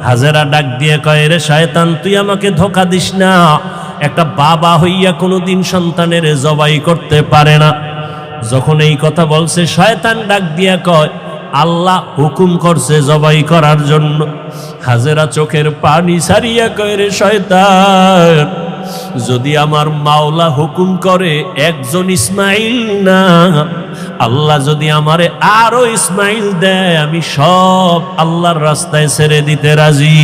হাজেরা ডাক দিয়ে কয়, রে শয়তান, তুই আমাকে ধোঁকা দিস না। একটা বাবা হইয়া কোনোদিন সন্তানের জবাই করতে পারে না। যখন এই কথা বলছে, শয়তান ডাক দিয়া কয়, আল্লাহ হুকুম করছে জবাই করার জন্য। হাজেরা চোখের পানি ছাড়িয়া কয়, রে শয়তান, যদি আমার মাওলা হুকুম করে একজন ইসমাইল না, আল্লাহ যদি আমারে আরো ইসমাইল দেয়, আমি সব আল্লাহর রাস্তায় ছেড়ে দিতে রাজি।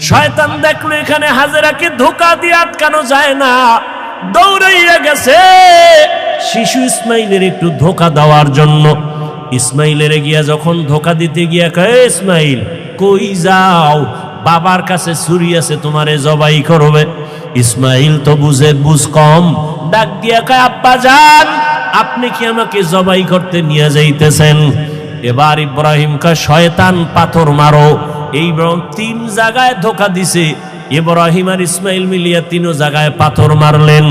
শয়তান দেখলো এখানে হাজেরাকে ধোঁকা দিয়ে আটকানো যায় না, দৌড়াইয়া গেছে শিশু ইসমাইলের একটু ধোঁকা দেওয়ার জন্য। ইসমাইলের গিয়া যখন ধোঁকা দিতে গিয়া কয়, ইসমাইল কই যাও, বাবার কাছে ছুরি আছে, তোমারে জবাই করবে। ইসমাইল তো বুঝ কম, ডাক দিয়া কয়, আব্বা জান, আপনি কি আমাকে জবাই করতে নিয়ে যাইতেছেন? এবার ইব্রাহিম কয়, শয়তান পাথর মারো। এই তিন জায়গায় ধোঁকা দিছে। ইব্রাহিম আর ইসমাইল মিলিয়া তিন জায়গায় পাথর মারলেন।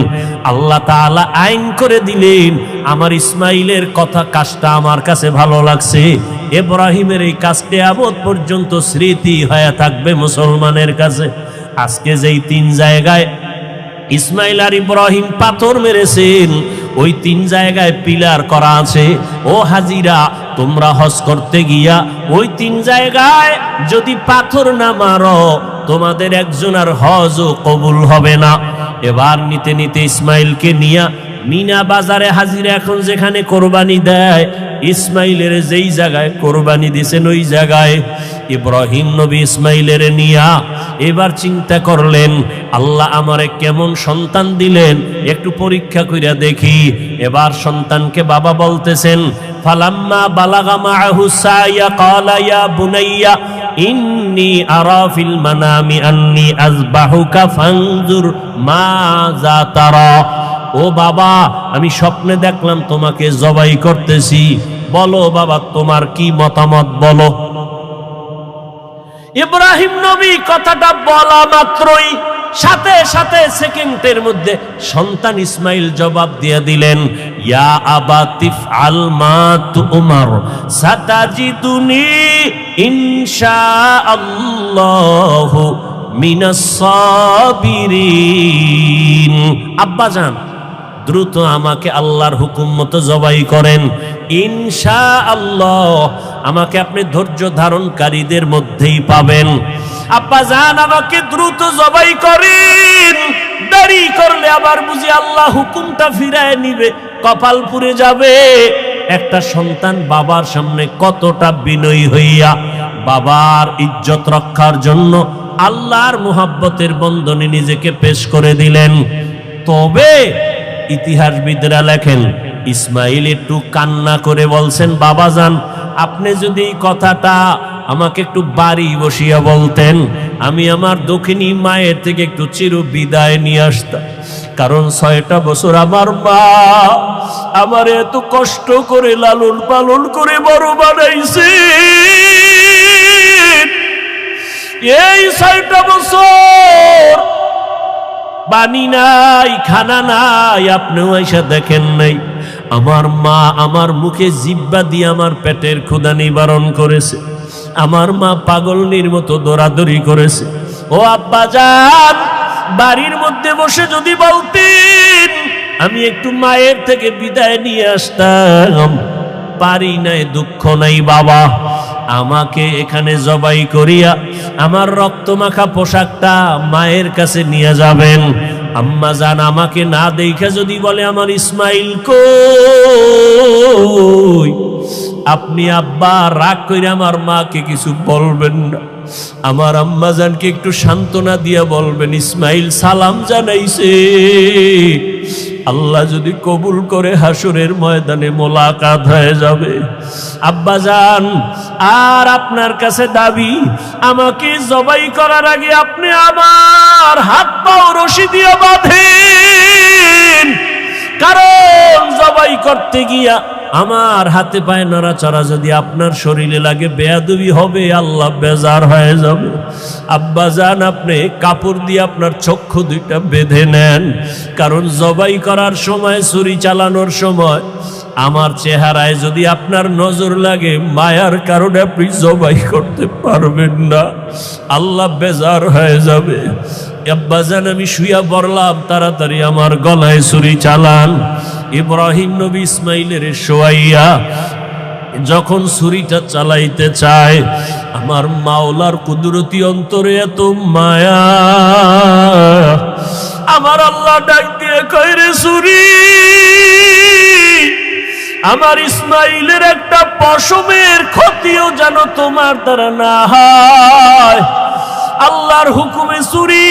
আল্লাহ তাআলা আইন করে দিলেন, আমার ইসমাইলের কথা কাজটা আমার কাছে ভালো লাগছে, ইব্রাহিমের এই কাজটা আবদ পর্যন্ত স্মৃতি হয়ে থাকবে মুসলমানের কাছে। আজকে যেই তিন জায়গায় ইসমাইল আর ইব্রাহিম পাথর মেরেছেন, ওই তিন জায়গায় পিলার করা আছে। ও হাজিরা, তোমরা হজ করতে গিয়া ওই তিন জায়গায় যদি পাথর না মারো, তোমাদের একজন আর হজও কবুল হবে না। এবার নিতে নিতে ইসমাইলকে নিয়া মিনা বাজারে হাজিরা এখন যেখানে কোরবানি দেয়, ইসমাইলের যেই জায়গায় কোরবানি দিছেন ওই জায়গায় ইব্রাহিম নবী ইসমাইলের নিয়া এবার চিন্তা করলেন, আল্লাহ আমারে কেমন সন্তান দিলেন, একটু পরীক্ষা কইরা দেখি। এবার সন্তানকে বাবা বলতেছেন, ফালাম্মা বালাগা মাআহু সায়া ক্বালা ইয়া বুনাইয়া ইন্নী আরা ফিল মানামি আন্নী আযবাহুকা ফানজুর মাযা তারা। ও বাবা, আমি স্বপ্নে দেখলাম তোমাকে জবাই করতেছি, বলো বাবা তোমার কি মতামত বলো। ইব্রাহিম নবী কথাটা বলা মাত্রই সাথে সাথে সেকেন্ডের মধ্যে সন্তান ইসমাইল জবাব দিয়ে দিলেন, ইয়া আবাতিফ আল মা তুমার সাতাজিদুনি ইনশাআল্লাহু মিনাস সাবিরিন। আব্বা জান, দ্রুত আমাকে আল্লাহর হুকুম মতো জবাই করেন, ইনশাআল্লাহ আমাকে আপনি ধৈর্য ধারণকারীদের মধ্যেই পাবেন। আব্বা জান, আমাকে দ্রুত জবাই করেন, দেরি করলে আবার বুঝি আল্লাহ হুকুমটা ফিরায় নিবে, কপাল পুড়ে যাবে। একটা সন্তান বাবার সামনে কতটা বিনয়ী হইয়া বাবার ইজ্জত রক্ষার জন্য আল্লাহর মুহাব্বতের বন্ধনে নিজেকে পেশ করে দিলেন। তবে ইতিহাসবিদরা লেখেন, ইসমাইল একটু কান্না করে বলছেন, বাবা জান, আপনি যদি এই কথাটা আমাকে একটু বাড়ি বসিয়া বলতেন, আমি আমার দক্ষিণী মায়ের থেকে একটু চির বিদায় নিয়ে আসতাম। কারণ 6টা বছর আমার মা আমার এত কষ্ট করে লালন পালন করে বড় বানাইছে। এই 6টা বছর পানি নাই, খানা নাই, আপনিও এসে দেখেন নাই। আমার মা আমার মুখে জিহ্বা দিয়ে আমার পেটের ক্ষুধা নিবারণ করেছে। আমার মা পাগলনির মতো দৌড়াদৌড়ি করেছে। ও আব্বা জান, বাড়ির মধ্যে বসে যদি বলতেন আমি একটু মায়ের থেকে বিদায় নিয়ে আসতাম, পারি নাই, দুঃখ নাই বাবা, আমাকে এখানে জবাই করিয়া আমার রক্তমাখা পোশাকটা মায়ের কাছে নিয়ে যাবেন। আম্মা জান আমাকে না দেখে যদি বলে আমার ইসমাইল কই, আপনি আব্বা রাগ করে আমার মাকে কিছু বলবেন না, আমার আম্মা জানকে একটু সান্ত্বনা দিয়া বলবেন ইসমাইল সালাম জানাইছে, আল্লাহ যদি কবুল করে হাসরের ময়দানে মোলাকাত হয়ে যাবে। আব্বা জান, আর আপনার কাছে দাবি, আমাকে জবাই করার আগে আপনি আমার হাত পাও রশি দিয়ে বাঁধেন, কারণ জবাই করতে গিয়া আমার হাতে পায়ে নড়াচড়া যদি আপনার শরীরে লাগে বেয়াদবি হবে, আল্লাহ বেজার হয়ে যাবে। আব্বা জান, আপনি কাপড় দিয়ে আপনার চক্ষু দুইটা বেঁধে নেন, কারণ জবাই করার সময়, ছুরি চালানোর সময় আমার চেহারায় যদি আপনার নজর লাগে, মায়ার কারণে আপনি জবাই করতে পারবেন না, আল্লাহ বেজার হয়ে যাবে। আব্বাজান আমি শুয়া পড়লাম, তাড়াতাড়ি আমার গলায় ছুরি চালান। ইব্রাহিম নবী ইসমাইলের শোয়াইয়া যখন ছুরিটা চালাইতে চায়, আমার মাওলার কুদরতি অন্তরে এত মায়া, আমার আল্লাহ ডাক দিয়ে কয়, রে ছুরি, আমার ইসমাইলের একটা পশমের ক্ষতিও যেন তোমার দ্বারা না হয়। আল্লাহর হুকুমে ছুরি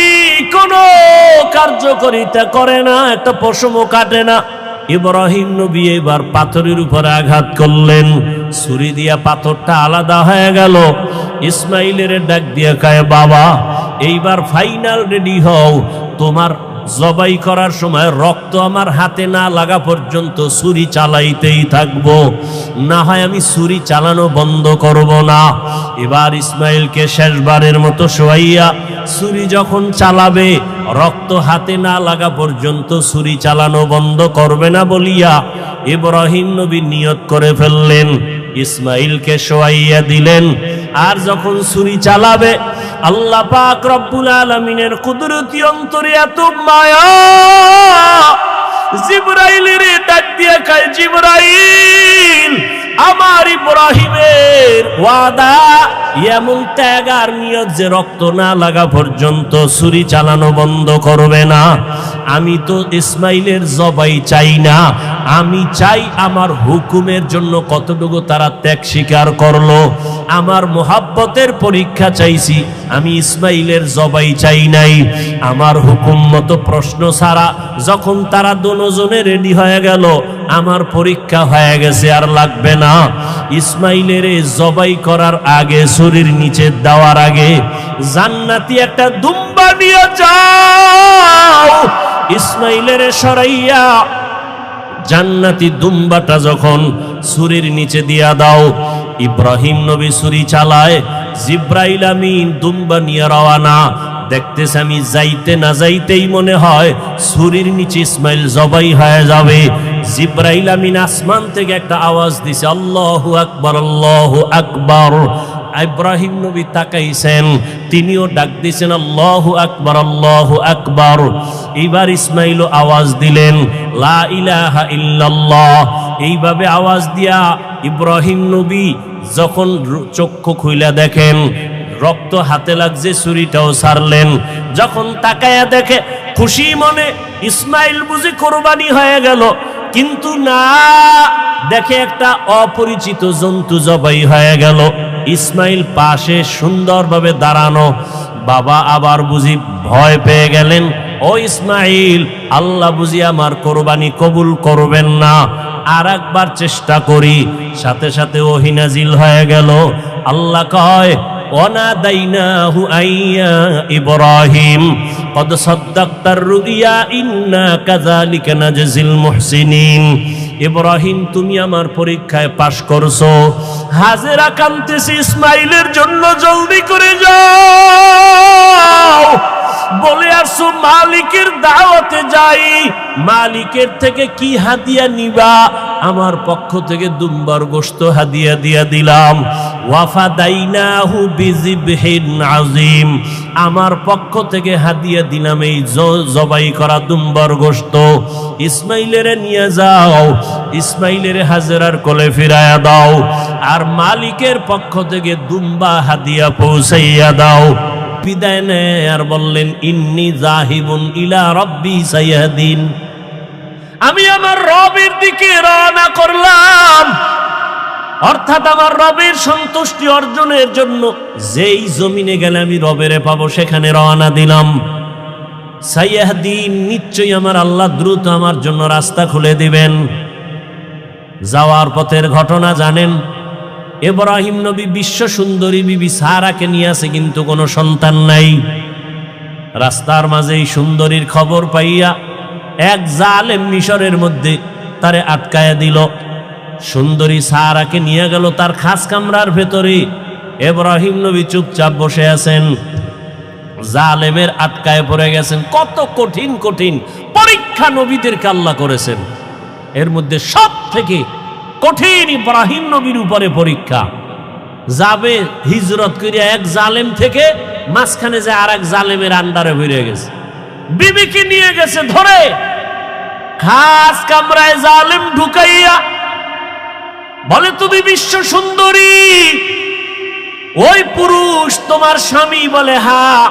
কোনো কার্যকারিতা করে না, একটা পশমও কাটে না। ইব্রাহিম নবী এবার পাথরের উপরে আঘাত করলেন, ছুরি দিয়া পাথরটা আলাদা হয়ে গেল। ইসমাইলের ডাক দিয়ে কয়, বাবা এইবার ফাইনাল রেডি হও, তোমার জবাই করার সময় রক্ত আমার হাতে না লাগা পর্যন্ত ছুরি চালাইতেই থাকবো, না হয় আমি ছুরি চালানো বন্ধ করব না। এবার ইসমাইলকে শেষবারের মতো শোয়াইয়া ছুরি যখন চালাবে, রক্ত হাতে না লাগা পর্যন্ত ছুরি চালানো বন্ধ করবে না বলিয়া ইব্রাহিম নবী নিয়ত করে ফেললেন। ইসমাইলকে শোয়াইয়া দিলেন, আর যখন ছুরি চালাবে, আল্লাহ পাক রব্বুল আলামিনের কুদরতি অন্তরে এত মায়া, জিবরাইলের ডাক দিয়ে কয়, জিবরাইল, আমার ইব্রাহিমের ওয়াদা, এমন ত্যাগ আর নিয়ত যে রক্ত না লাগা পর্যন্ত ছুরি চালানো বন্ধ করবে না। আমি তো ইসমাইলের জবাই চাই না, আমি চাই আমার হুকুমের জন্য কতটুকু তারা ত্যাগ স্বীকার করলো। আমার মোহাব্বতের পরীক্ষা চাইছি, আমি ইসমাইলের জবাই চাই নাই। আমার হুকুম মতো প্রশ্ন ছাড়া যখন তারা দুজনে রেডি হয়ে গেল, আমার পরীক্ষা হয়ে গেছে, আর লাগবে না। ইসমাইলের জবাই করার আগে, ছুরির নিচে দেওয়ার আগে, জান্নাতি একটা দুম্বা নিয়ে যাও, ইসমাইলের সরাইয়া জান্নাতি দুম্বাটা যখন ছুরির নিচে দিয়া দাও। ইব্রাহিম নবী ছুরি চালায়, জিব্রাইল আমিন দুম্বা নিয়ে রওয়ানা। দেখতেছে আমি যাইতে না যাইতেই মনে হয় ছুরির নিচে ইসমাইল জবাই হয়ে যাবে। জিব্রাইল আমিন আসমান থেকে একটা আওয়াজ দিছে, আল্লাহু আকবার, আল্লাহু আকবার। ইব্রাহিম নবী তাকাইছেন, তিনিও ডাক দিয়েছেন, আল্লাহু আকবার, আল্লাহু আকবার। এইবার ইসমাইলও আওয়াজ দিলেন, লা ইলাহা ইল্লাল্লাহ। এইভাবে আওয়াজ দিয়া ইব্রাহিম নবী যখন চক্ষু খুইলা দেখেন রক্ত হাতে লাগছে, ছুরিটাও ছাড়লেন। যখন তাকায়া দেখে, খুশি মনে ইসমাইল বুঝি কোরবানি হয়ে গেল, কিন্তু না, দেখে একটা অপরিচিত জন্তু জবাই হয়ে গেল। ইসমাইল পাশে সুন্দরভাবে দাঁড়ানো। বাবা আবার বুঝি ভয় পেয়ে গেলেন, ও ইসমাইল, আল্লাহ বুঝি আমার কোরবানি কবুল করবেন না, আর একবার চেষ্টা করি। সাথে সাথে ওহী নাজিল হয়ে গেল। আল্লাহ কয়, ওয়ানাদাইনাহু আইয়া ইব্রাহিম কদ সাদ্দাকতার রুইয়া ইন্না কাযালিকা নাজজিল মুহসিনিন। ইব্রাহিম, তুমি আমার পরীক্ষায় পাশ করছো। হাজেরা কাঁদতেছে ইসমাইলের জন্য, জলদি করে যাও। বলে আসো মালিকের দাওয়াতে যাই, মালিকের থেকে কি হাদিয়া নিবা? আমার পক্ষ থেকে দুম্বার গোশত হাদিয়া দিয়া দিলাম। ওয়াফাদাইনাহু বিযিবহিন আযীম, আমার পক্ষ থেকে হাদিয়া দিলাম এই জবাই করা দুম্বার গোশত। ইসমাইলের নিয়ে যাও, ইসমাইলের হাজেরার কোলে ফিরায়া দাও, আর মালিকের পক্ষ থেকে দুম্বা হাদিয়া পৌঁছাইয়া দাও। বিদায় নেয় আর বললেন, ইন্নী যাহিবুন ইলা রাব্বি সায়াহদিন, আমি আমার রবের দিকে রওনা করলাম। অর্থাৎ আমার রবের সন্তুষ্টি অর্জনের জন্য যেই জমিনে গেলে আমি রবেরে পাবো, সেখানে রওনা দিলাম। সায়াহদিন, নিশ্চয়ই আমার আল্লাহ দ্রুত আমার জন্য রাস্তা খুলে দিবেন। যাওয়ার পথের ঘটনা জানেন। ইব্রাহিম নবী বিশ্ব সুন্দরী বিবি সারাকে নিয়ে আসে, কিন্তু কোনো সন্তান নাই। রাস্তার মাঝে এই সুন্দরীর খবর পাইয়া এক জালেম মিশরের মধ্যে তারে আটকায়া দিল। সুন্দরী সারাকে নিয়ে গেল তার খাস কামরার ভেতরে। ইব্রাহিম নবী চুপচাপ বসে আছেন, জালেমের আটকায় পড়ে গেছেন। কত কঠিন কঠিন পরীক্ষা নবীদেরকে আল্লাহ করেছেন, এর মধ্যে সব থেকে কঠিন ইব্রাহিম নবীর উপরে পরীক্ষা। যাবে হিজরত করিয়া এক জালেম থেকে মাঝখানে যে আর এক জালেমের আন্ডারে বেড়ে গেছে, বিবিকে নিয়ে গেছে ধরে খাস কামরায় জালেম ঢুকাইয়া বলে, তুমি বিশ্ব সুন্দরী, ওই পুরুষ তোমার স্বামী? বলে হ্যাঁ।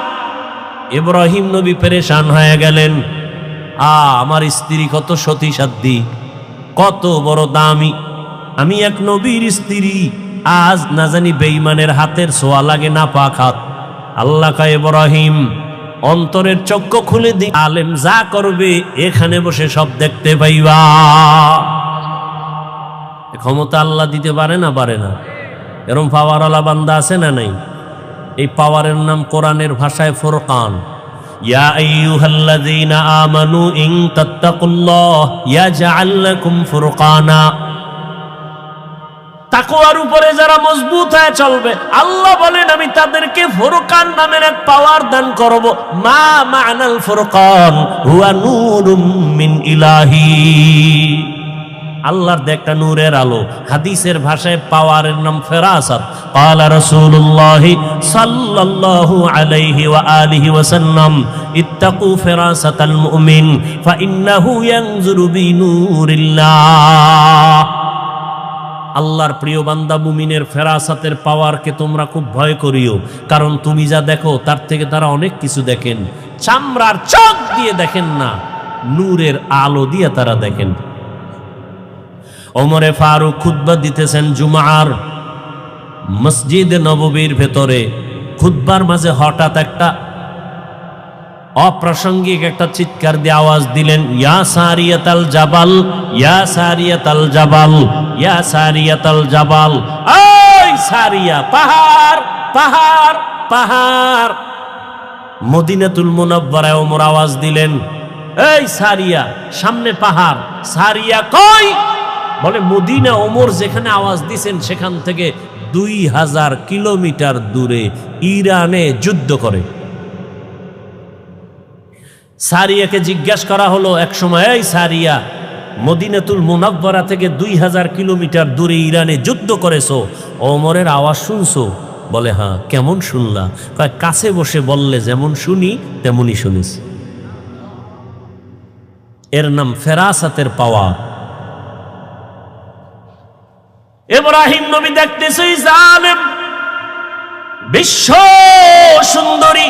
ইব্রাহিম নবী পেরেশান হয়ে গেলেন, আমার স্ত্রী কত সতী সাধ্বী, কত বড় দামি, আমি এক নবীর স্ত্রী, আজ না জানি বেঈমানের হাতের ছোঁয়া লাগে না পাক হাত। আল্লাহ কয়, ইব্রাহিম অন্তরের চক্ষু খুলে দি, আলেম যা করবে এখানে বসে সব দেখতে পাইবা। ক্ষমতা আল্লাহ দিতে পারে না? পারে না? এরকম পাওয়ারওয়ালা বান্দা আছে না নাই? এই পাওয়ারের নাম কোরআনের ভাষায় ফুরকান। ইয়া আইয়ুহাল্লাযীনা আমানু ইন তাত্তাকুল্লাহ ইয়াজআল লাকুম ফুরকানা। তাকওয়ার উপরে যারা মজবুত হয়ে চলবে, আল্লাহ বলেন আমি তাদেরকে ফুরকান নামের এক পাওয়ার দান করব। মা মা'নাল ফুরকান হুয়া নূরুম মিন ইলাহি। আল্লাহর একটা নূরের আলো। হাদিসের ভাষায় পাওয়ারের নাম ফেরাসাত। ক্বালা রাসূলুল্লাহ সাল্লাল্লাহু আলাইহি ওয়া আলিহি ওয়াসাল্লাম, ইত্তাকু ফেরাসাতাল মুমিন ফাইন্নাহু ইয়ানজুরু বিনূরিল্লাহ। আল্লাহর প্রিয় বান্দা মুমিনের ফেরাসাতের পাওয়ারকে তোমরা খুব ভয় করিও, কারণ তুমি যা দেখো তার থেকে তারা অনেক কিছু দেখেন। চামড়ার চোখ দিয়ে দেখেন না, নূরের আলো দিয়ে তারা দেখেন। ওমরে ফারুক খুতবা দিতেছেন জুমার মসজিদে নববীর ভেতরে। খুতবার মাঝে হঠাৎ একটা অপ্রাসঙ্গিক একটা চিৎকার দিয়ে আওয়াজ দিলেন, ইয়া সারিয়াতাল জাবাল, ইয়া সারিয়াতাল জাবাল, ইয়া সারিয়াতাল জাবাল। এই সারিয়া, পাহাড় পাহাড় পাহাড়। মদিনাতুল মুনাওয়ারায় ওমর আওয়াজ দিলেন, এই সারিয়া, সামনে পাহাড়। সারিয়া কই? বলে মদিনা। ওমর যেখানে আওয়াজ দিছেন সেখান থেকে 2000 কিলোমিটার দূরে ইরানে যুদ্ধ করে। সারিয়াকে জিজ্ঞাসা করা হলো এক সময়, এই সারিয়া, মদিনাতুল মুনাওয়ারা থেকে 2000 কিলোমিটার দূরে ইরানে যুদ্ধ করেছো, ওমরের আওয়াজ শুনছো? বলে হ্যাঁ। কেমন শুনলা? কয়, কাছে বসে বললে যেমন শুনি তেমনই শুনিস। এর নাম ফেরাসাতের পাওয়ার। ইব্রাহিম নবী দেখতেছে জালেম বিশ্ব সুন্দরী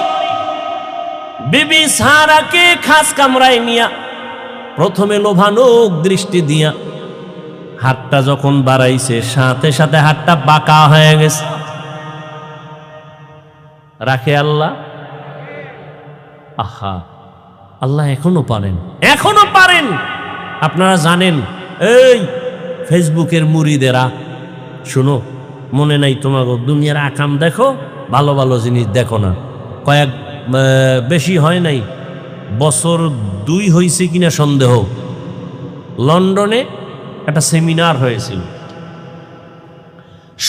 বিবি সারাকে খাস কামরায় নিয়া প্রথমে লোভানোক দৃষ্টি দিয়া হাতটা যখন বাড়াইছে, সাথে সাথে হাতটা বাঁকা হয়ে গেছে। রাখে আল্লাহ? আহা, আল্লাহ এখনো পারেন, এখনো পারেন। আপনারা জানেন, এই ফেসবুকের মুরিদেরা, শুনো, মনে নাই তোমাকে? দুনিয়ার আকাম দেখো, ভালো ভালো জিনিস দেখো না। কয়েক বেশি হয় নাই, বছর 2 হয়েছে কিনা সন্দেহ, লন্ডনে একটা সেমিনার হয়েছিল।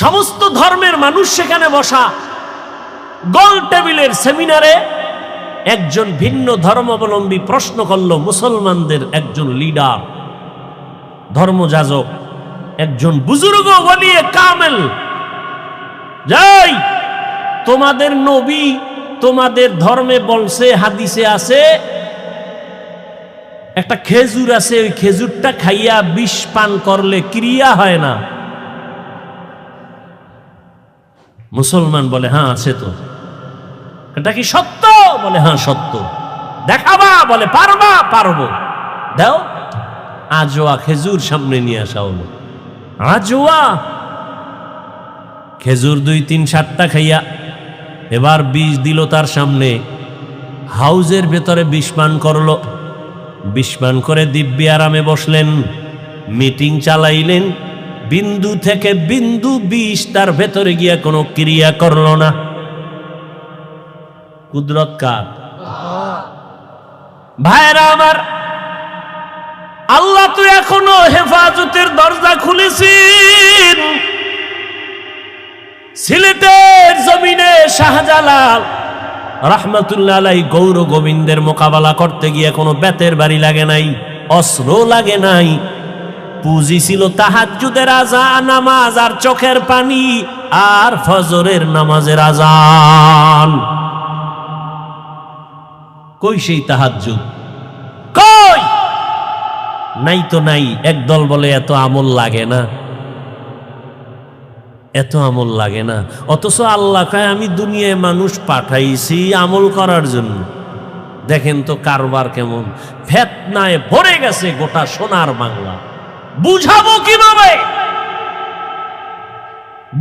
সমস্ত ধর্মের মানুষ সেখানে বসা। গোল টেবিলের সেমিনারে একজন ভিন্ন ধর্মাবলম্বী প্রশ্ন করলো মুসলমানদের একজন লিডার, ধর্মযাজক, একজন বুজুর্গ ওলিয়ে কামেল, যাই তোমাদের নবী তোমাদের ধর্মে বলছে, হাদিসে আছে, একটা খেজুর আছে, ওই খেজুরটা খাইয়া বিষ পান করলে ক্রিয়া হয় না। মুসলমান বলে হ্যাঁ আছে তো। এটা কি সত্য? বলে হ্যাঁ সত্য। দেখাবা? বলে পারবা? পারবো। দাও। আজোয়া খেজুর সামনে নিয়ে আসা হলো। আজোয়া খেজুর 2-3-7টা খাইয়া এবার বিষ দিল তার সামনে। হাউজের ভেতরে বিষ পান করলো। বিষ পান করে দিব্যি আরামে বসলেন, মিটিং চালাইলেন। বিন্দু থেকে বিন্দু বিষ তার ভেতরে গিয়া কোনো ক্রিয়া করলো না। কুদরত কার? ভাইরা আমার, আল্লাহ তো এখনো হেফাজতের দরজা খুলেছেন। সিলেটের জমিনে শাহজালাল রাহমাতুল্লাহ আলাইহি গৌর গোবিন্দের মোকাবেলা করতে গিয়ে কোনো বেতের বাড়ি লাগে নাই, অস্ত্র লাগে নাই। পুঁজি ছিল তাহাজ্জুদের আযান নামাজ আর চোখের পানি আর ফজরের নামাজের আযান। কই সেই তাহাজ্জুদ? কই? নাই তো নাই। একদল বলে এত আমল লাগে না, এত আমল লাগে না। অথচ আল্লাহ কয় আমি দুনিয়ায় মানুষ পাঠাইছি আমল করার জন্য। দেখেন তো কারবার কেমন, ফেতনায় ভরে গেছে গোটা সোনার বাংলা। বুঝাবো কিভাবে?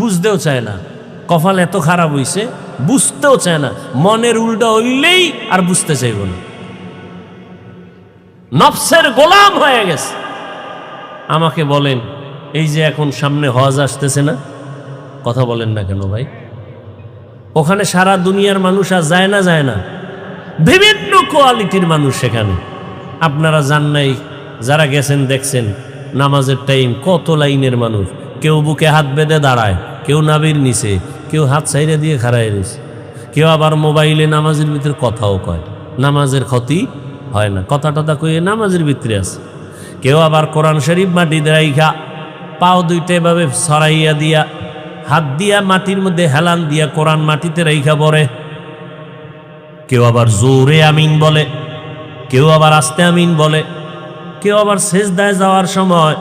বুঝতেও চায় না। কপাল এত খারাপ হইছে, বুঝতেও চায় না। মনের উল্টা হইলেই আর বুঝতে চাইব না, নফসের গোলাম হয়ে গেছে। আমাকে বলেন, এই যে এখন সামনে হজ আসতেছে না, কথা বলেন না কেন ভাই? ওখানে সারা দুনিয়ার মানুষ আর যায় না? যায় না? বিভিন্ন কোয়ালিটির মানুষ সেখানে। আপনারা জান নাই, যারা গেছেন দেখছেন, নামাজের টাইম কত লাইনের মানুষ। কেউ বুকে হাত বেঁধে দাঁড়ায়, কেউ নাবির নিচে, কেউ হাত সাইডে দিয়ে খাড়ায় রয়েছে, কেউ আবার মোবাইলে নামাজের ভিতরে কথাও কয়। নামাজের ক্ষতি হয় না, কথা টথা কয়ে নামাজের ভিতরে আছে। কেউ আবার কোরআন শরীফ মাটিতে রাইখা পাও দুইটা এভাবে ছড়াইয়া দিয়া, হাত দিয়া মাটির মধ্যে হেলান দিয়া কোরআন মাটিতে রাইখা পড়ে। কেউ আবার জোরে আমিন বলে, কেউ আবার আস্তে আমিন বলে, কেউ আবার সেজদায় যাওয়ার সময়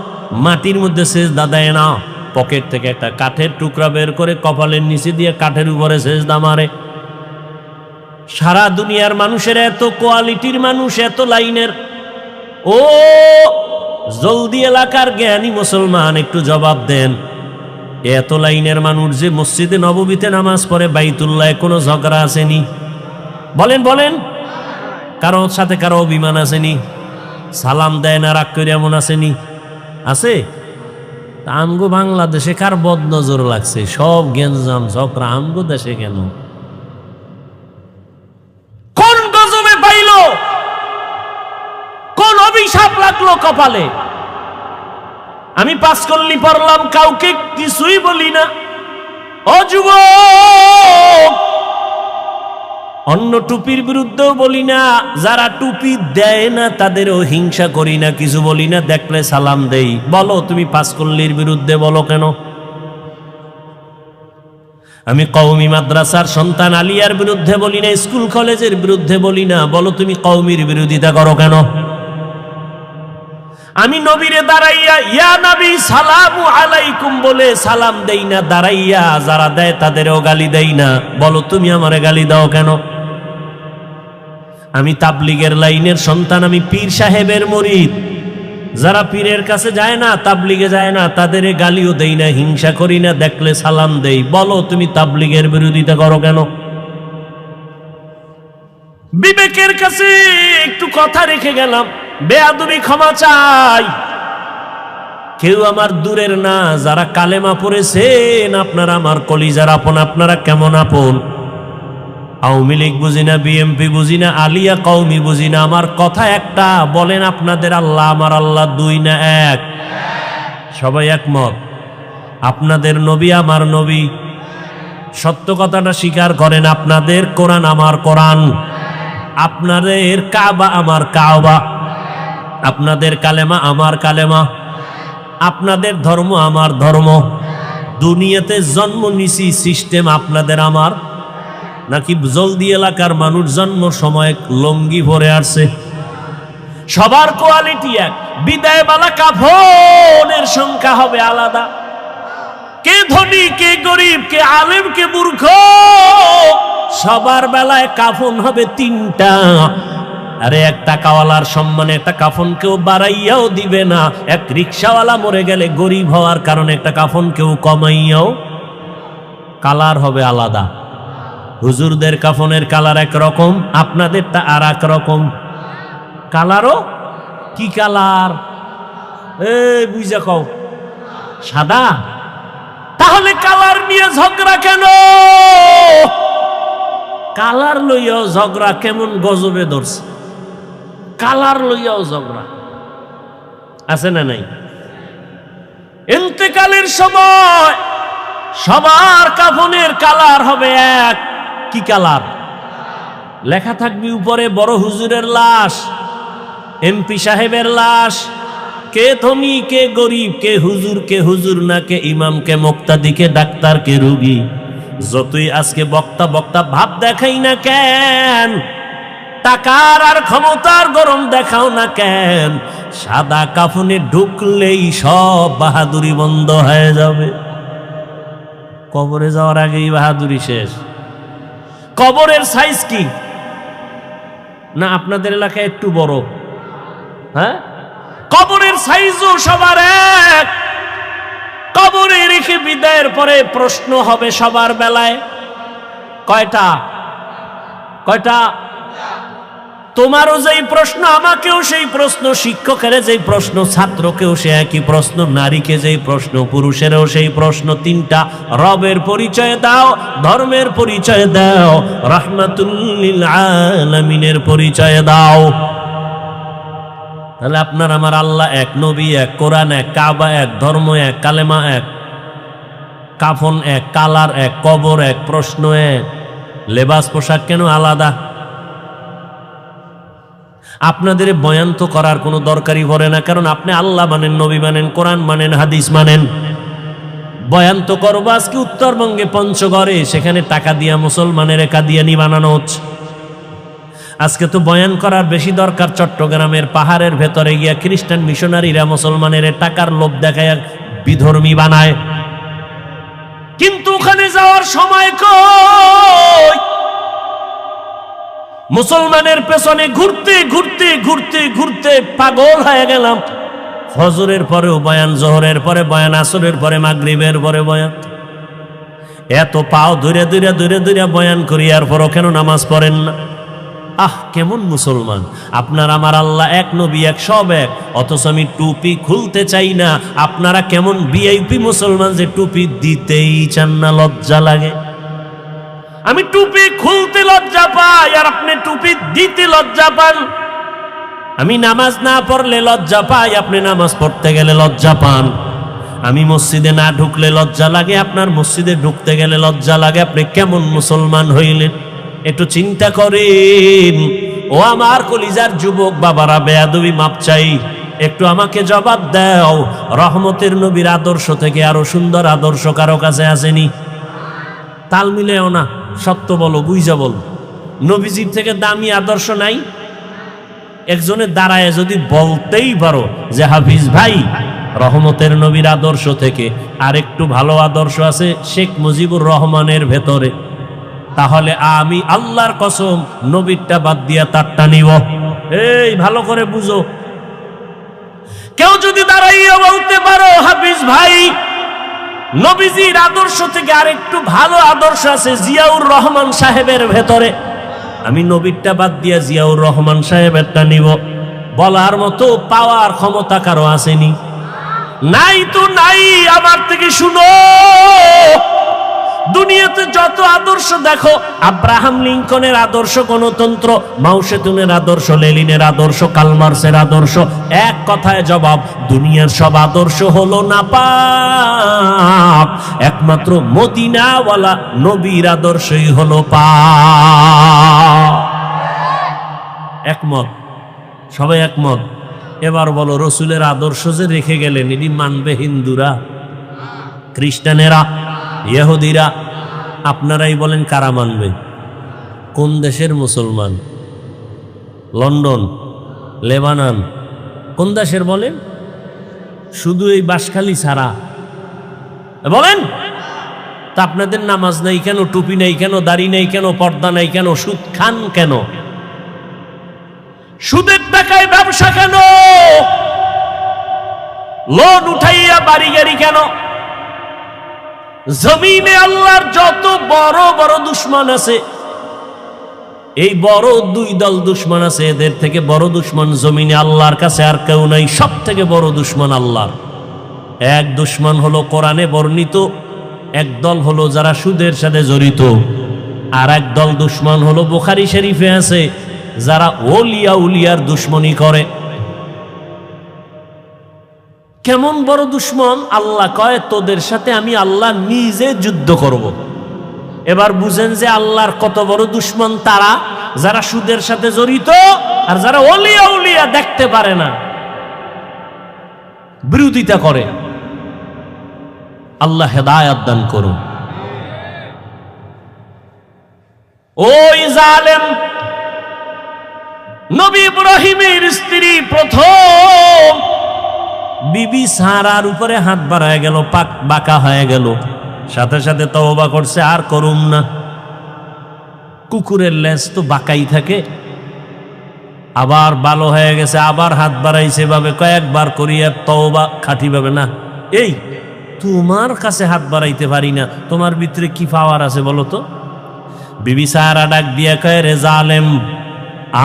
মাটির মধ্যে সেজদা দেয় না, পকেট থেকে একটা কাঠের টুকরা বের করে কপালের নিচে দিয়ে কাঠের উপরে সেজদা মারে। সারা দুনিয়ার মানুষের এত কোয়ালিটির মানুষ, এত লাইনের। ও জলদি এলাকার জ্ঞানী মুসলমান, একটু জবাব দেন। এত লাইনের মানুষ যে মসজিদে নববীতে নামাজ পড়ে, বাইতুল্লাহ কোনো ঝগড়া আসেনি? বলেন বলেন, কারো সাথে কারো অভিমান আসেনি? সালাম দেয় না, রাগ করে এমন আসেনি? আছে? আমগো বাংলাদেশে কার বদনজর লাগছে? সব গেঞ্জাম ঝগড়া আমগো দেশে কেন? কোন গজবে পাইল? কোন অভিশাপ লাগলো কপালে? আমি পাস করলি পড়লাম, কাউকে কিছুই বলি না। ও যুবক, অন্য টুপির বিরুদ্ধেও বলি না, যারা টুপি দেয় না তাদেরও হিংসা করি না, কিছু বলি না, দেখলে সালাম দেই। বলো তুমি পাঁচকল্লির বিরুদ্ধে বলো কেন? আমি কওমি মাদ্রাসার সন্তান আলিয়ার বিরুদ্ধে বলি না, স্কুল কলেজের বিরুদ্ধে বলি না, বলো তুমি কওমির বিরোধিতা করো কেন? আমি নবীরে দাঁড়াইয়া ইয়া নবী সালামু আলাইকুম বলে সালাম দেই না, দাঁড়াইয়া যারা দেয় তাদেরও গালি দেই না, বলো তুমি আমারে গালি দাও কেন? আমি তাবলিগের লাইনের সন্তান, আমি পীর সাহেবের মুরিদ। যারা পীরের কাছে যায় না, তাবলিগে যায় না, তাদের গালিও দেই না, হিংসা করি না, দেখলে সালাম দেই। বলো তুমি তাবলিগের বিরোধিতা করো কেন? বিবেকের কাছে একটু কথা রেখে গেলাম, বেয়াদবি ক্ষমা চাই। কেউ আমার দূরের না, যারা কালেমা পড়েছেন আপনারা আমার কলিজার আপন। আপনারা কেমন আপন? আওয়ামী লীগ বুঝি না, বিএমপি বুঝি না, আলিয়া কওমি বুঝি না, আমার কথা একটা, বলেন আপনাদের আল্লাহ আমার আল্লাহ দুই না এক? সবাই একমত? আপনাদের নবী আমার নবী, সত্য কথাটা স্বীকার করেন। আপনাদের কোরআন আমার কোরআন, আপনাদের কাবা আমার কাবা, আপনাদের কালেমা আমার কালেমা, আপনাদের ধর্ম আমার ধর্ম। দুনিয়াতে জন্ম নিছি সিস্টেম আপনাদের আমার, নাকি জলদি এলাকার মানুষ জন্ম সময় লঙ্গি ভরে আসছে? সবার কোয়ালিটি এক, বিদায় বালা কাফনের সংখ্যা হবে আলাদা। কে ধনী, কে গরিব, কে আলেম, কে মূর্খ, সবার বেলায় কাফন হবে তিনটা। আরে এক টাকাওয়ালার সম্মানে একটা কাফন কেউ বাড়াইয়াও দিবে না। এক রিক্সাওয়ালা মরে গেলে গরিব হওয়ার কারণে একটা কাফন কেউ কমাইয়াও, কালার হবে আলাদা। হুজুরদের কাফনের কালার একরকম, আপনাদেরটা আর এক রকম। কালারও কি কালার? এই বুঝা কও, সাদা? তাহলে কালার নিয়ে ঝগড়া কেন? কালার লইয়াও ঝগড়া কেমন গজবে ধরছে? কালার লইয়াও ঝগড়া আছে না নাই? ইন্তেকালের সময় সবার কাফনের কালার হবে এক। কি কালার? লেখা থাকবে উপরে বড় হুজুরের লাশ, এমপি সাহেবের লাশ, কে ধনী কে গরিব, কে হুজুর না, কে ইমাম, কে মুক্তাদি, কে ডাক্তার, কে রোগী। যতই আজকে বক্তা বক্তা ভাব দেখাই না কেন, টাকার আর ক্ষমতার গরম দেখাও না কেন, সাদা কাফনে ঢুকলেই সব বাহাদুরি বন্ধ হয়ে যাবে। কবরে যাওয়ার আগেই বাহাদুরি শেষ। কবরের সাইজ কি না আপনাদের এলাকায় একটু বড়? হ্যাঁ, কবরের সাইজও সবার এক। কবরে রেখে বিদায়ের পরে প্রশ্ন হবে সবার বেলায়। কয়টা? তোমারও যেই প্রশ্ন, আমাকেও সেই প্রশ্ন, শিক্ষকের যেই প্রশ্ন, ছাত্রকেও সে একই প্রশ্ন, নারীকে যেই প্রশ্ন, পুরুষেরও সেই প্রশ্ন। তিনটা, রবের পরিচয় দাও, ধর্মের পরিচয় দাও, রাহমাতুল লিল আলামিনের পরিচয় দাও। তাহলে আপনার আমার আল্লাহ এক, নবী এক, কোরআন এক, কাবা এক, ধর্ম এক, কালেমা এক, কাফন এক, কালার এক, কবর এক, প্রশ্ন এক। লেবাস পোশাক কেন আলাদা? আপনাদের বয়ান তো করার কোনো দরকারই পড়ে না, কারণ আপনি আল্লাহ মানেন, নবী মানেন, কোরআন মানেন, হাদিস মানেন। বয়ান তো করবো আজকে উত্তরবঙ্গে পঞ্চগড়ে, সেখানে টাকা দিয়া মুসলমানের কাদিয়ানি বানানো হচ্ছে। আজকে তো বয়ান করার বেশি দরকার চট্টগ্রামের পাহাড়ের ভেতরে গিয়া খ্রিস্টান মিশনারিরা মুসলমানের টাকার লোভ দেখায় বিধর্মী বানায়। কিন্তু ওখানে যাওয়ার সময় কই? মুসলমানের পেছনে ঘুরতে ঘুরতে ঘুরতে ঘুরতে পাগল হয়ে গেলাম। ফজরের পরেও বয়ান, জোহরের পরে বয়ান, আসরের পরে মাগরিবের পরে বয়ান। এত পাও ধরে ধরে ধরে ধরে বয়ান করি, আর পরও কেন নামাজ পড়েন না? কেমন মুসলমান? আপনার আমার আল্লাহ এক, নবী এক, সব এক, অথচ আমি টুপি খুলতে চাই না। আপনারা কেমন ভিআইপি মুসলমান যে টুপি দিতেই চান না, লজ্জা লাগে। আমি টুপি খুলতে লজ্জা পাই, আর আপনি টুপি দিতে লজ্জা পান। আমি নামাজ না পড়লে লজ্জা পাই, আপনি নামাজ পড়তে গেলে লজ্জা পান। আমি মসজিদে না ঢুকলে লজ্জা লাগে, আপনার মসজিদে ঢুকতে গেলে লজ্জা লাগে। আপনি কেমন মুসলমান হইলেন? একটু চিন্তা করেন। ও আমার কলিজার যুবক বাবারা, বেয়াদবি মাপ চাই, একটু আমাকে জবাব দাও। রহমতের নবীর আদর্শ থেকে আরো সুন্দর আদর্শ কারো কাছে আসেনি? তাল মিলেও না, সত্য বলো, বুঝা বলো। নবীজির থেকে দামি আদর্শ নাই? একজনের দাঁড়ায় যদি বলতেই পারো যে হাফিজ ভাই, রহমতের নবীর আদর্শ থেকে আর একটু ভালো আদর্শ আছে শেখ মুজিবুর রহমানের ভেতরে, তাহলে আমি আল্লাহর কসম নবীরটা বাদ দিয়া তারটা নিব। এই ভালো করে বুঝো। কেউ যদি দাঁড়াইয়া বলতে পারো হাফিজ ভাই, নবীজির আদর্শ থেকে আর একটু ভালো আদর্শ আছে জিয়াউর রহমান সাহেবের ভেতরে, আমি নবীরটা বাদ দিয়া জিয়াউর রহমান সাহেবেরটা নিব, বলার মতো পাওয়ার ক্ষমতা কারো আসেনি? নাই তো নাই। আমার থেকে শুনো, দুনিয়াতে যত আদর্শ দেখো, আব্রাহাম লিঙ্কনের আদর্শ গণতন্ত্র, মাও সেতুনের আদর্শ, লেনিনের আদর্শ, কালমার্সের আদর্শ, এক কথায় জবাব, দুনিয়ার সব আদর্শ হলো নাপাক, একমাত্র মদিনাওয়ালা নবীর আদর্শই হলো পাক। একমত? সবাই একমত? এবার বলো, রসুলের আদর্শ যে রেখে গেলেন, এটি মানবে হিন্দুরা, খ্রিস্টানেরা, ইহুদিরা? আপনারাই বলেন কারা মানবে? কোন দেশের মুসলমান? লন্ডন, লেবানন, কোন দেশের বলেন? শুধু এই বাঁশখালী ছাড়া বলেন। তা আপনাদের নামাজ নাই কেন, টুপি নাই কেন, দাড়ি নাই কেন, পর্দা নাই কেন, সুদ খান কেন, সুদের টাকায় ব্যবসা কেন, লোন উঠাইয়া বাড়ি গাড়ি কেন? জমিনে আল্লাহর যত বড় বড় দুশ্মন আছে, এই বড় দুই দল দুশ্মন আছে, এদের থেকে বড় দুশ্মন জমিনে আল্লাহর কাছে আর কেউ নাই। সব থেকে বড় দুশ্মন আল্লাহর। এক দুশ্মন হলো কোরআনে বর্ণিত, এক দল হলো যারা সুদের সাথে জড়িত, আর এক দল দুশ্মন হলো বুখারী শরীফে আছে, যারা ওলিয়া উলিয়ার দুশ্মনী করে। কেমন বড় দুশ্মন? আল্লাহ কয়, তোদের সাথে আমি আল্লাহ নিজে যুদ্ধ করব। এবার বুঝেন যে আল্লাহর কত বড় দুশ্মন তারা, যারা সুদের সাথে জড়িত আর যারা ওলিয়া উলিয়া দেখতে পারে না। বিরোধিতা করে। আল্লাহ হেদায়াত দান করুন। ওই জালেম নবী ইব্রাহিমের স্ত্রী প্রথম বিবি সারার উপরে হাত বাড়ায় গেল, পাক বাঁকা হয়ে গেল, সাথে সাথে তওবা করছে, আর করুম না। কুকুরের লেজ তো বাঁকাই থাকে, আবার ভালো হয়ে গেছে, আবার হাত বাড়াইছে ভাবে কয়েকবার করিয়া তওবা খাঁটি ভাবে না। এই তোমার কাছে হাত বাড়াইতে পারি না, তোমার ভিতরে কি পাওয়ার আছে বলো তো? বিবি সারা ডাক দিয়া কয়, রে জালেম,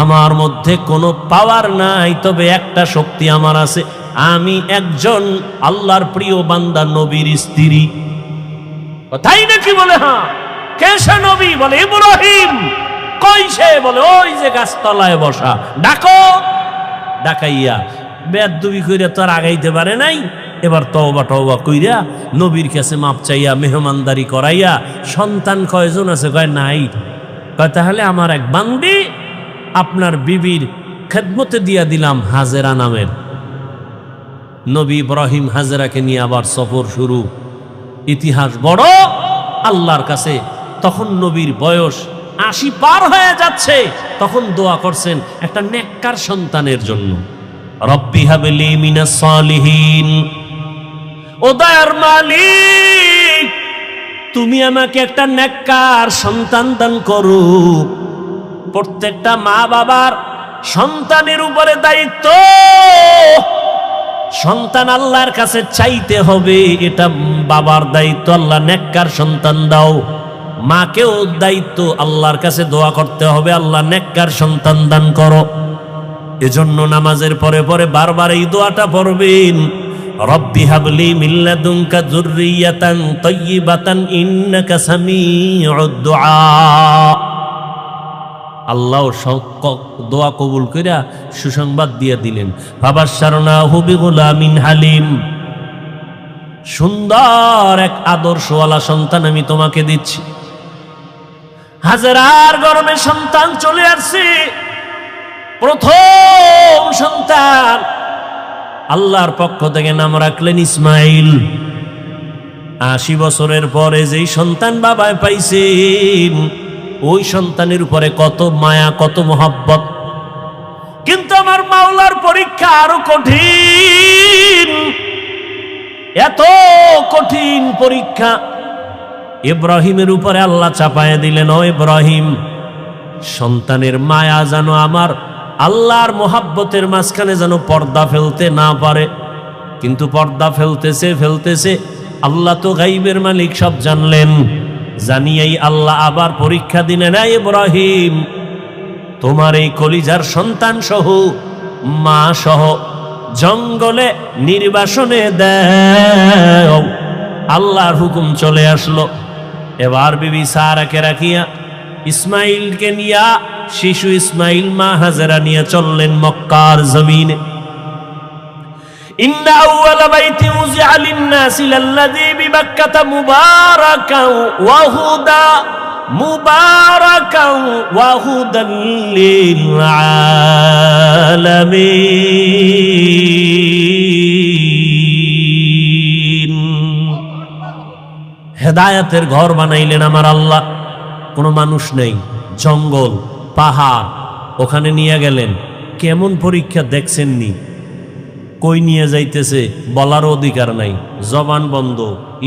আমার মধ্যে কোনো পাওয়ার নাই, তবে একটা শক্তি আমার আছে, আমি একজন আল্লাহর প্রিয় বান্দা নবীর স্ত্রী। তাই নাকি? বলে হ্যাঁ। কে সে নবী? বলে ইব্রাহিম। কই সে? বলে ওই যে গাছতলায় বসা। ডাকো। ডাকাইয়া বেয়াদবি কইরা তো আর আগাইতে পারে নাই, এবার তওবা টওবা কইরা নবীর কাছে মাপ চাইয়া মেহমানদারি করাইয়া, সন্তান কয়জন আছে? কয় নাই। কয় তাহলে আমার এক বান্দি আপনার বিবির খেদমতে দিয়া দিলাম, হাজেরা নামের। নবী ইব্রাহিম হাজেরাকে নিয়ে আবার সফর শুরু। ইতিহাস বড় আল্লাহর কাছে। তখন নবীর বয়স 80 পার হয়ে যাচ্ছে, তখন দোয়া করছেন একটা নেককার সন্তানের জন্য। রব্বি হাবলি মিনাস সালিহিন, ও দয়ার মালিক তুমি আমাকে একটা নেককার সন্তান দান করো। প্রত্যেকটা মা বাবার সন্তানের উপরে দায়িত্ব, সন্তান আল্লাহর কাছে চাইতে হবে, এটা বাবার দায়িত্ব, আল্লাহ নেককার সন্তান দাও। মাকেও দায়িত্ব, আল্লাহর কাছে দোয়া করতে হবে, আল্লাহ নেককার সন্তান দান করো। এজন্য নামাজের পরে পরে বারবার এই দোয়াটা পড়বেন, রব্বি হাবলি মিন লাদুনকা যুররিয়াতান তাইয়্যিবাতান ইন্নাকা সামিউদ দুআ। আল্লাহ দোয়া কবুল কইরা সুসংবাদ দিয়ে দিলেন, ফাবাশশারনাহু বিগুলামিন হালিম, সুন্দর এক আদর্শওয়ালা সন্তান আমি তোমাকে দিচ্ছি। হাজেরার গর্ভে সন্তান চলে আসছে, প্রথম সন্তান। আল্লাহর পক্ষ থেকে নাম রাখলেন ইসমাইল। 80 বছরের পরে যেই সন্তান বাবায় পাইছেন, ওই সন্তানের উপরে কত মায়া, কত মোহাব্বত। কিন্তু আমার মাওলার পরীক্ষা আরো কঠিন, এত কঠিন পরীক্ষা ইব্রাহিমের উপরে আল্লাহ চাপায়া দিলেন। ও ইব্রাহিম, সন্তানের মায়া যেন আমার আল্লাহর মোহাব্বতের মাঝখানে যেন পর্দা ফেলতে না পারে। কিন্তু পর্দা ফেলতেছে। আল্লাহ তো গাইবের মালিক, সব জানলেন। জানিয়েই আল্লাহ আবার পরীক্ষা দিলেন, না ইব্রাহিম, তোমার এই কলিজার সন্তান সহ, মা সহ জঙ্গলে নির্বাসনে দাও। আল্লাহর হুকুম চলে আসলো। এবার বিবি সারাকে রাখিয়া ইসমাইলকে নিয়া, শিশু ইসমাইল মা হাজেরা নিয়ে চললেন মক্কার জমিনে। ইন্না আউওয়ালা বাইতি উযিআ লিন-নাসি লাল্লাযী বিবাক্কাতা মুবারাকান ওয়া হুদা, মুবারাকান ওয়া হুদাল লিল আলামিন। হেদায়েতের ঘর বানাইলেন আমার আল্লাহ। কোনো মানুষ নেই, জঙ্গল, পাহাড়, ওখানে নিয়ে গেলেন। কেমন পরীক্ষা দেখছেননি? কই নিয়ে যাইতেছে বলার অধিকার নাই, জবান বন্ধ,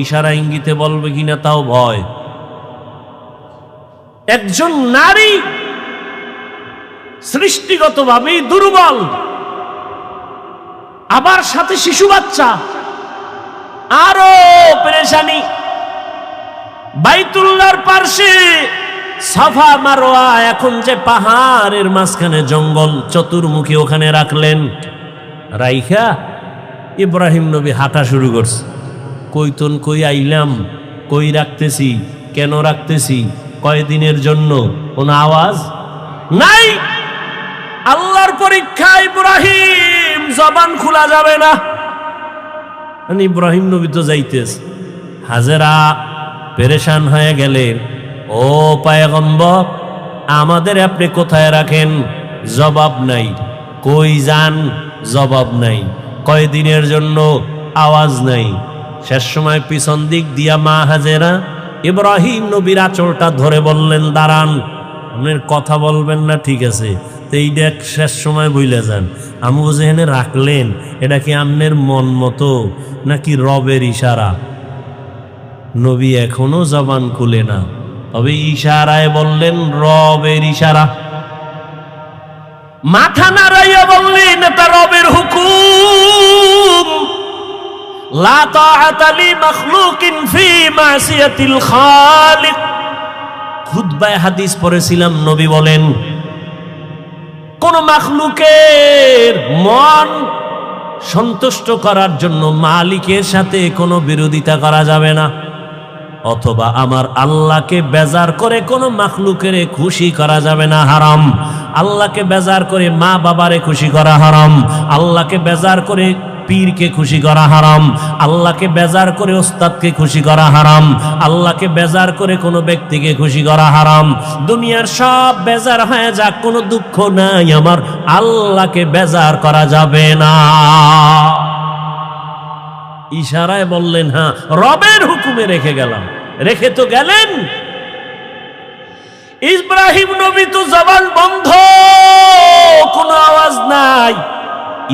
ইশারা ইঙ্গিতে বলবে কিনা তাও ভয়। একজন নারী সৃষ্টিগতভাবেই দুর্বল, আবার সাথে শিশু বাচ্চা, আরো পেরেশানি। বাইতুল্লাহর পার্শ্বে সাফা মারওয়া, এখন যে পাহাড়ের মাঝখানে জঙ্গল, চতুর্মুখী, ওখানে রাখলেন। রাইখা ইব্রাহিম নবী হাঁটা শুরু করছে। কইতন কই আইলাম, কই রাখতেছি, কেন রাখতেছি, কয়দিনের জন্য, কোনো আওয়াজ নাই। আল্লাহর পরীক্ষা ইব্রাহিম, জবান খোলা যাবে না। ইব্রাহিম নবী তো যাইতেছে। হাজেরা পেরেশান হয়ে গেলেন, ও পয়গম্বর, আমাদের আপনি কোথায় রাখেন? জবাব নাই। কই যান? জবাব নাই। কয়দিনের জন্য আওয়াজ নাই। শেষ সময় পিছন দিক দিয়া মা হাজেরা ইব্রাহিম নবীর আঁচলটা ধরে বললেন, দাঁড়ান, আপনার কথা বলবেন না, ঠিক আছে, তো এই দেখ শেষ সময় বইলে যান। আমি যেখানে রাখলেন এটা কি আপনার মন মতো নাকি রবের ইশারা? নবী এখনো জবান খুলে না, তবে ইশারায় বললেন রবের ইশারা। মাথা নাড়াইয়া বললেন, এটা রবের হুকুম। লা তাআতা লি মাখলুকিন ফি মাসিয়াতিল খালিক। খুতবায় হাদিস পড়েছিলাম, নবী বলেন কোন মাখলুকের মন সন্তুষ্ট করার জন্য মালিকের সাথে কোনো বিরোধিতা করা যাবে না, অথবা আমার আল্লাহকে বেজার করে কোনো মাখলুকের খুশি করা যাবে না, হারাম। আল্লাহকে বেজার করে মা বাবারে খুশি করা হারাম, আল্লাহকে বেজার করে পীরকে খুশি করা হারাম, আল্লাহকে বেজার করে ওস্তাদকে খুশি করা হারাম, আল্লাহকে বেজার করে কোনো ব্যক্তিকে খুশি করা হারাম। দুনিয়ার সব বেজার হয়ে যাক, কোনো দুঃখ নাই, আমার আল্লাহকে বেজার করা যাবে না। ইশারায় বললেন, হ্যাঁ, রবের হুকুমে রেখে গেলাম। রেখে তো গেলেন। ইব্রাহিম নবী তো জবান বন্ধ, কোনো আওয়াজ নাই।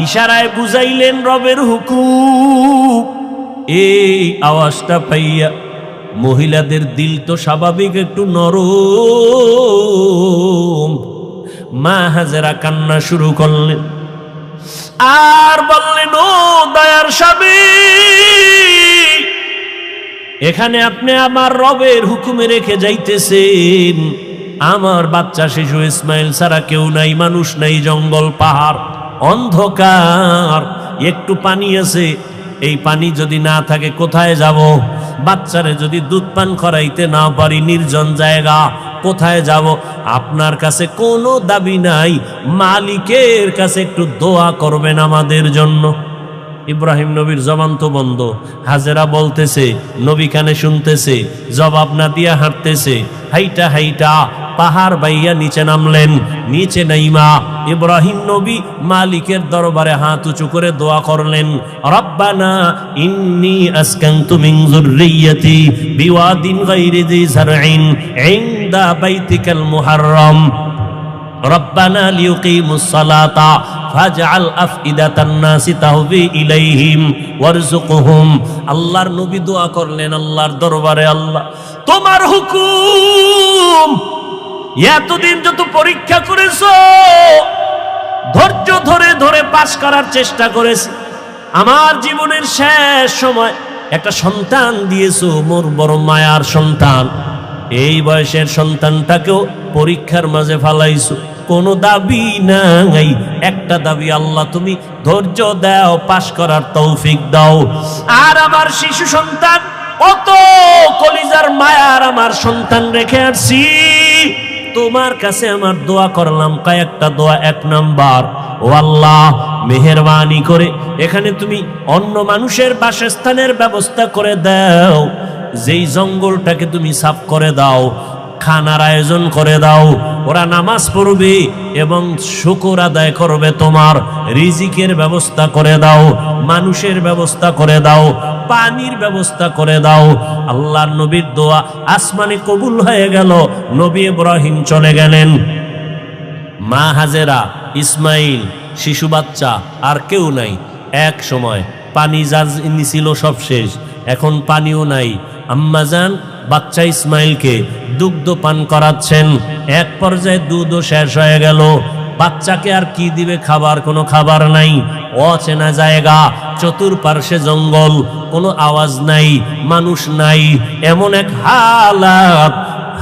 ইশারায় বুঝাইলেন রবের হুকুম। এই আওয়াজটা পাইয়া মহিলাদের দিল তো স্বাভাবিক একটু নরম। মা হাজেরা কান্না শুরু করলেন আর বললেন, ও দয়ার স্বামী, এখানে আপনি আমার রবের হুকুমে রেখে যাইতেছেন। আমার বাচ্চা শিশু ইসমাইল ছাড়া কেউ নাই, মানুষ নাই, জঙ্গল পাহাড় অন্ধকার, একটু পানি আছে, এই পানি যদি না থাকে কোথায় যাব? বাচ্চারে যদি দুধ পান করাইতে না পারি, নির্জন জায়গা, কোথায় যাব? আপনার কাছে কোনো দাবি নাই, মালিকের কাছে একটু দোয়া করবেন আমাদের জন্য। ইব্রাহিম নবীর জবান তো বন্ধ। হাজেরা বলতেছে, নবী কানে শুনতেছে, জবাব না দিয়া হাঁটতেছে। হাইটা হাইটা পাহাড় বাইয়া নিচে নামলেন। নিচে নাইমা ইব্রাহিম নবী মালিকের দরবারে হাত উঁচু করে দোয়া করলেন, রব্বানা ইন্নী আসকানতু মিন যুররিয়্যাতি বিওয়াদিন গায়রি যি যারইন ইনদা বাইতিকাল মুহাররম রব্বানা লিয়ুকিমুস সালাতা ফাজআল আফইদাতান নাসি তাহবি ইলাইহিম ওয়ারযুকহুম। আল্লাহর নবী দোয়া করলেন আল্লাহর দরবারে, আল্লাহ তোমার হুকুম, এতদিন যত পরীক্ষা করেছো, ধৈর্য ধরে ধরে পাস করার চেষ্টা করেছি, আমার জীবনের শেষ সময় একটা সন্তান দিয়েছো, মোর বড় মায়ার সন্তান। এই বয়সের সন্তানটাকেও পরীক্ষার মাঝে ফালাইছো, কোনো দাবি নাই, একটা দাবি, আল্লাহ তুমি ধৈর্য দাও, পাশ করার তৌফিক দাও। আর আমার শিশু সন্তান, কত কলিজার মায়ার আমার সন্তান রেখে আসছি, তোমার কাছে আমার দোয়া করলাম, কয়েকটা দোয়া। এক নাম্বার, ও আল্লাহ মেহেরবানি করে এখানে তুমি অন্য মানুষের বাসস্থানের ব্যবস্থা করে দাও, যেই জঙ্গলটাকে তুমি সাফ করে দাও, খানার আয়োজন করে দাও, ওরা নামাজ পড়বে এবং শুকর আদায় করবে, তোমার রিজিকের ব্যবস্থা করে দাও, মানুষের ব্যবস্থা করে দাও, পানির ব্যবস্থা করে দাও। আল্লাহর নবীর দোয়া আসমানে কবুল হয়ে গেল। নবী ইব্রাহিম চলে গেলেন। মা হাজেরা, ইসমাইল, শিশু বাচ্চা, আর কেউ নাই। এক সময় পানি যা ছিল সব শেষ, এখন পানিও নাই। আম্মাজান বাচ্চা ইসমাইলকে দুগ্ধ পান করাচ্ছেন। এক পর্যায়ে দুধও শেষ হয়ে গেল। বাচ্চাকে আর কি দিবে? খাবার, কোনো খাবার নাই, অচেনা জায়গা, চতুর্পার্শ্বে জঙ্গল, কোনো আওয়াজ নাই, মানুষ নাই, এমন এক হালাত।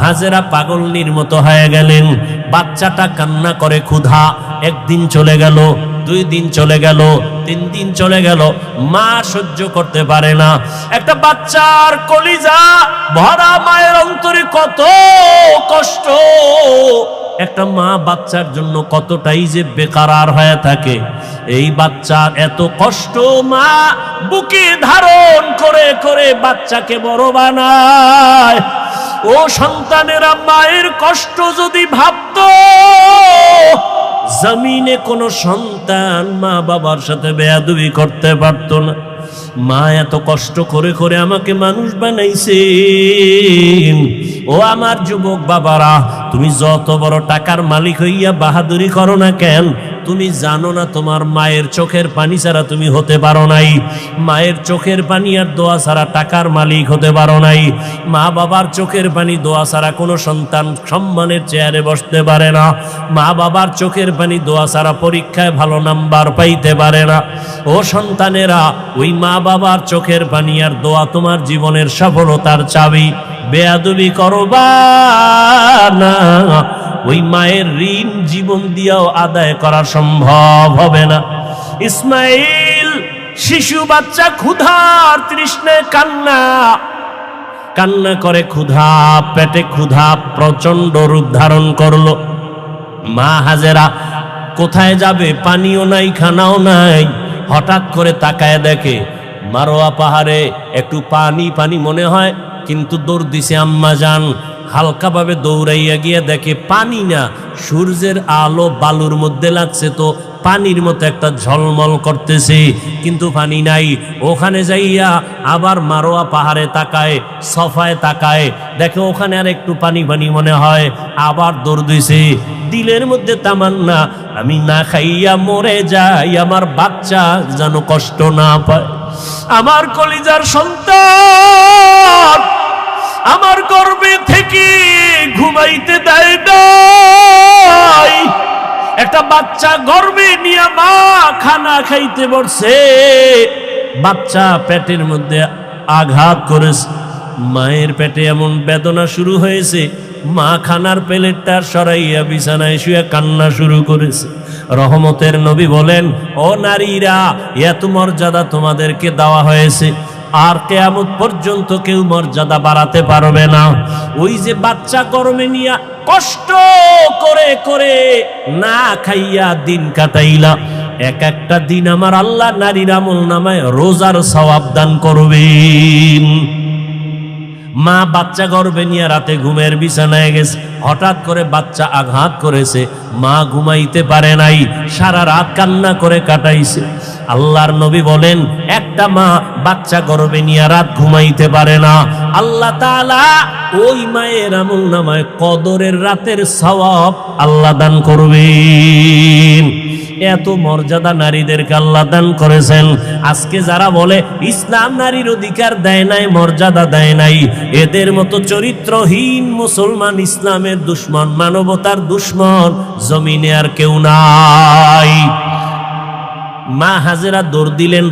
হাজেরা পাগলনির মতো হয়ে গেলেন। বাচ্চাটা কান্না করে ক্ষুধা। একদিন চলে গেল, 2 দিন চলে গেল, 3 দিন চলে গেল, মা সহ্য করতে পারে না। একটা বাচ্চার কলিজা ভরা মায়ের অন্তরে কত কষ্ট। একটা মা বাচ্চার জন্য কতটাই যে বেকারার হয়ে থাকে। এই বাচ্চার এত কষ্ট মা বুকে ধারণ করে করে বাচ্চাকে বড় বানায়। ও সন্তানেরা, মায়ের কষ্ট যদি ভাবতো, জমিনে কোনো সন্তান মা বাবার সাথে বেয়াদবি করতে পারতো না। মা এত কষ্ট করে করে আমাকে মানুষ বানাইছেন। ও আমার যুবক বাবারা, তুমি যত বড় টাকার মালিক হইয়া বাহাদুরি করো না কেন, তুমি জানো না তোমার মায়ের চোখের পানি ছাড়া তুমি হতে পারো নাই। মায়ের চোখের পানি আর দোয়া ছাড়া টাকার মালিক হতে পারো নাই। মা বাবার চোখের পানি দোয়া ছাড়া কোনো সন্তান সম্মানের চেয়ারে বসতে পারে না। মা বাবার চোখের পানি দোয়া ছাড়া পরীক্ষায় ভালো নাম্বার পাইতে পারে না। ও সন্তানেরা, ওই মা বাবার চোখের পানি আর দোয়া তোমার জীবনের সফলতার চাবি। বেয়াদবি করবা না, ওই মায়ের ঋণ জীবন দিয়েও আদায় করা সম্ভব হবে না। ইসমাইল শিশু বাচ্চা ক্ষুধার তৃষ্ণায় কান্না করে, ক্ষুধা পেটে ক্ষুধা প্রচন্ড রূপ ধারণ করলো। মা হাজেরা কোথায় যাবে, পানিও নাই খানাও নাই। হঠাৎ করে তাকায় দেখে মারোয়া পাহাড়ে একটু পানি পানি মনে হয়, কিন্তু দৌড় দিছে আম্মা জান। হালকাভাবে দৌড়াইয়া গিয়ে দেখে পানি না, সূর্যের আলো বালুর মধ্যে লাগছে, তো পানির মতো একটা ঝলমল করতেছে, কিন্তু পানি নাই। ওখানে যাইয়া আবার মারোয়া পাহাড়ে তাকায়, সফায় তাকায়, দেখে ওখানে আর একটু পানি পানি মনে হয়, আবার দৌড় দিছে। দিলের মধ্যে তামান্না, আমি না খাইয়া মরে যাই, আমার বাচ্চা যেন কষ্ট না পায়। আমার কলিজার সন্তান আমার গর্ভে থেকে ঘুমাইতে দেয় নাই। একটা বাচ্চা গর্ভে নিয়ে মা খানা খাইতে বসছে, বাচ্চা পেটের মধ্যে আঘাত করেছে। মায়ের পেটে এমন বেদনা শুরু হয়েছে, মা খানার প্লেটটা সরাইয়া বিছানায় শুয়ে কান্না শুরু করেছে। রহমতের নবী বলেন, ও নারীরা, এত মর্যাদা তোমাদেরকে দেওয়া হয়েছে, আর কিয়ামত পর্যন্ত কেউ মর্যাদা বাড়াতে পারবে না। ওই যে বাচ্চা গরমে নিয়া কষ্ট করে করে না খাইয়া দিন কাটাইলা, এক একটা দিন আমার আল্লাহ নারীর আমল নামায় রোজার সওয়াব দান করবেন। মা বাচ্চা গর্ভে নিয়ে রাতে ঘুমের বিছানায় গেছে, হঠাৎ করে বাচ্চা আঘাত করেছে, মা ঘুমাইতে পারে নাই, সারা রাত কান্না করে কাটাইছে। আল্লাহর নবী বলেন, একটা মা বাচ্চা গর্ভে নিয়ে রাত ঘুমাইতে পারে না, আল্লাহ তাআলা ওই মায়ের আমল নামায় কদরের রাতের সওয়াব আল্লাহ দান করবেন। এত মর্যাদা নারীদেরকে আল্লাহ দান করেছেন। আজকে যারা বলে ইসলাম নারীর অধিকার দেয় নাই, মর্যাদা দেয় নাই, এদের মতো চরিত্রহীন মুসলমান, ইসলামের দুশ্মন, মানবতার দুশ্মন জমিনে আর কেউ নাই। মা হাজেরা দৌড় দিলেন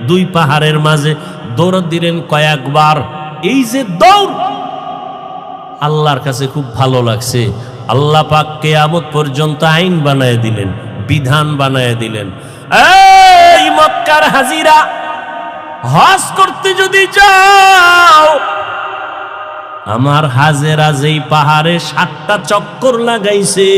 দুই পাহাড়ের মাঝে, দৌড় দিলেন কয়েকবার। এই যে দৌড় আল্লাহর কাছে খুব ভালো লাগছে। আল্লাহ পাক কিয়ামত পর্যন্ত আইন বানায় দিলেন, বিধান বানায় দিলেন। এই মক্কার হাজিরা, হজ করতে যদি যাও, আমার হাজেরা যেই পাহাড়ে 7টা চক্কর লাগাইছে,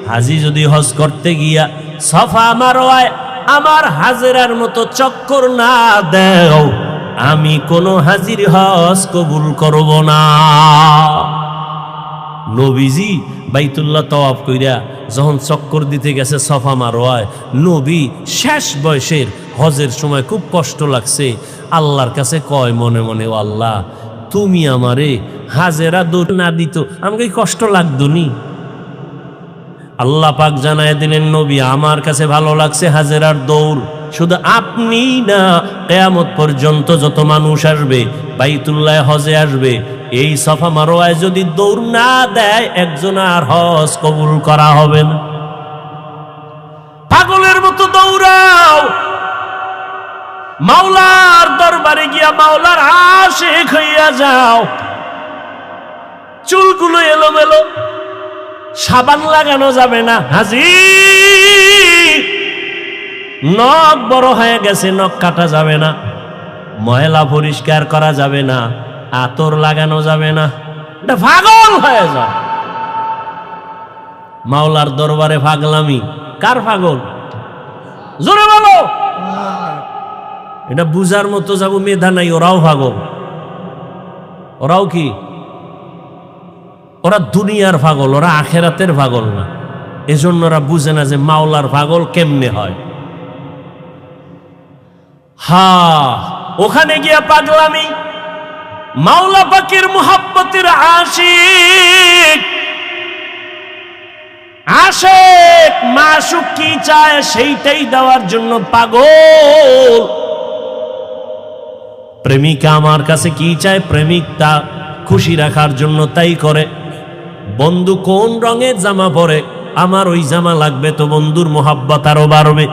হাজি যদি হজ করতে গিয়া সফা মারওয়ায় আমার হাজেরার মতো চক্কর না দেও, আমি কোনো হাজির হজ কবুল করব না। নবীজি বাইতুল্লাহ তওয়াফ কইরা যখন চক্কর দিতে গেছে সফা মারওয়ায়, নবী শেষ বয়সের, হজের সময় খুব কষ্ট লাগছে, আল্লাহর কাছে কয় মনে মনে, ও আল্লাহ, তুমি আমারে হাজেরা দৌড় না দিত আমাকে কষ্ট লাগতো নি। আল্লাহ পাক জানায় দিলেন, নবী, আমার কাছে ভালো লাগছে হাজেরার দৌড়। শুধু আপনি না, কিয়ামত পর্যন্ত যত মানুষ আসবে বাইতুল্লাহ হজে আসবে, এই সফা মারওয়ায় যদি দৌড় না দেয়, একজন আর হজ কবুল করা হবে না। পাগলের মতো দৌড়াও, মাওলার দরবারে গিয়া মাওলার আশিক হইয়া যাও। চুলগুলো এলোমেলো, সাবান লাগানো যাবে না হাজি। নখ বড় হয়ে গেছে, নখ কাটা যাবে না। ময়লা পরিষ্কার করা যাবে না, আতর লাগানো যাবে না। এটা পাগল হয়ে যাও। মাওলার দরবারে পাগলামি, কার পাগল? জোরে বলো। এটা বুঝার মতো যাবো মেধা নাই, ওরাও পাগল। ওরাও কি? ওরা দুনিয়ার পাগল, ওরা আখেরাতের পাগল না। এজন্য ওরা বুঝে না যে মাওলার পাগল কেমনে হয়। ওখানে গিয়া পাগলামি, মাওলা পাকের মুহাব্বতের আশিক, আশিক মাশুক কি চায় সেইটাই দেওয়ার জন্য পাগল। প্রেমিকা আমার কাছে কি চায়, প্রেমিক তা খুশি রাখার জন্য তাই করে। বন্ধু কোন রঙের জামা পরে, আমার ওই জামা লাগবে, তো বন্ধুর মোহাব্বত আরো বাড়বে।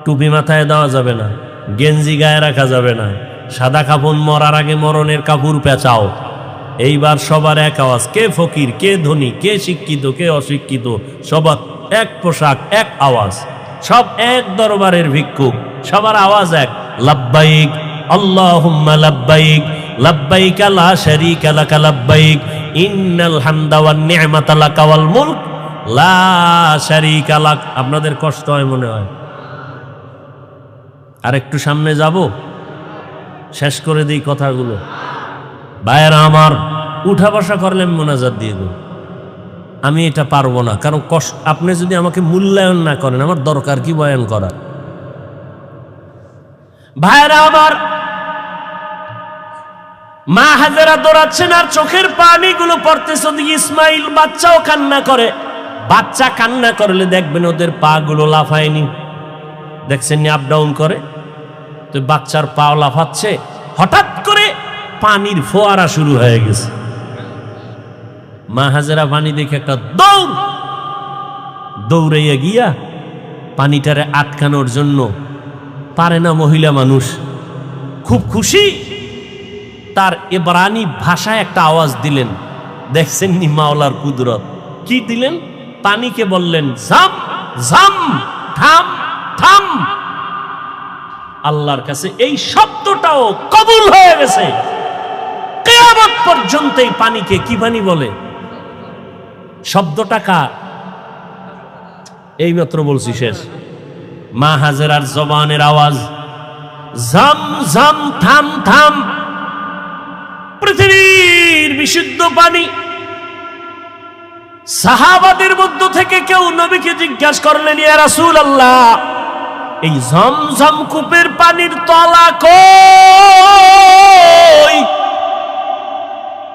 টুপি মাথায় দেওয়া যাবে না, গেঞ্জি গায়ে রাখা যাবে না, সাদা কাপড় মরার আগে মরণের কাপড় পেঁচাও। এইবার সবার এক আওয়াজ, কে ফকির, কে ধনী, কে শিক্ষিত, কে অশিক্ষিত, সবার এক পোশাক, এক আওয়াজ, সব এক দরবারের ভিক্ষুক, সবার আওয়াজ এক, লাব্বাইক আল্লাহুম্মা লাব্বাইক, লাব্বাইক লা শারীকা লাকা লাব্বাইক, ইন্নাল হামদা ওয়ান নি'মাতা লাকা ওয়াল মুলক লা শারীকা লাক। আপনাদের কষ্ট হয় মনে হয়, আর একটু সামনে যাব, শেষ করে দিই কথাগুলো। ভাইয়েরা আমার, উঠা বসা করলে মোনাজাত দিয়ে দেব। আমি এটা পারবো না, কারণ আপনি যদি আমাকে মূল্যায়ন না করেন, আমার দরকার কি বয়ান করা। ভাইয়েরা আমার, মা হাজেরা দৌড়াচ্ছেন আর চোখের পানিগুলো পড়তেছে। ওদিকে ইসমাইল বাচ্চাও কান্না করে। বাচ্চা কান্না করলে দেখবেন ওদের পা গুলো লাফায়নি, দেখছেন আপ ডাউন করে, তো বাচ্চার পা লাফাচ্ছে। হঠাৎ করে পানির ফোয়ারা শুরু হয়ে গেছে। মা হাজেরা পানি দেখে একটা দৌড়াইয়া গিয়া পানিটারে আটকানোর জন্য, পারে না মহিলা মানুষ, খুব খুশি, তার ইবরানি ভাষায় একটা আওয়াজ দিলেন। দেখছেন নি মাওলার কুদরত, কি দিলেন? পানিকে বললেন জাম জাম, থাম থাম। আল্লাহর কাছে এই শব্দটাও কবুল হয়ে গেছে। কিয়ামত পর্যন্ত এই পানিকে কি পানি বলে? শব্দটা কার? এইমাত্র বলছি, শেষ। মা হাজেরার জবানের আওয়াজ, জাম জাম, থাম থাম। পৃথিবীর বিশুদ্ধ পানি। সাহাবাদের মধ্য থেকে কেউ নবীকে জিজ্ঞাসা করলেন, ইয়া রাসূলুল্লাহ, এই ঝমঝম কূপের পানির তলা কই?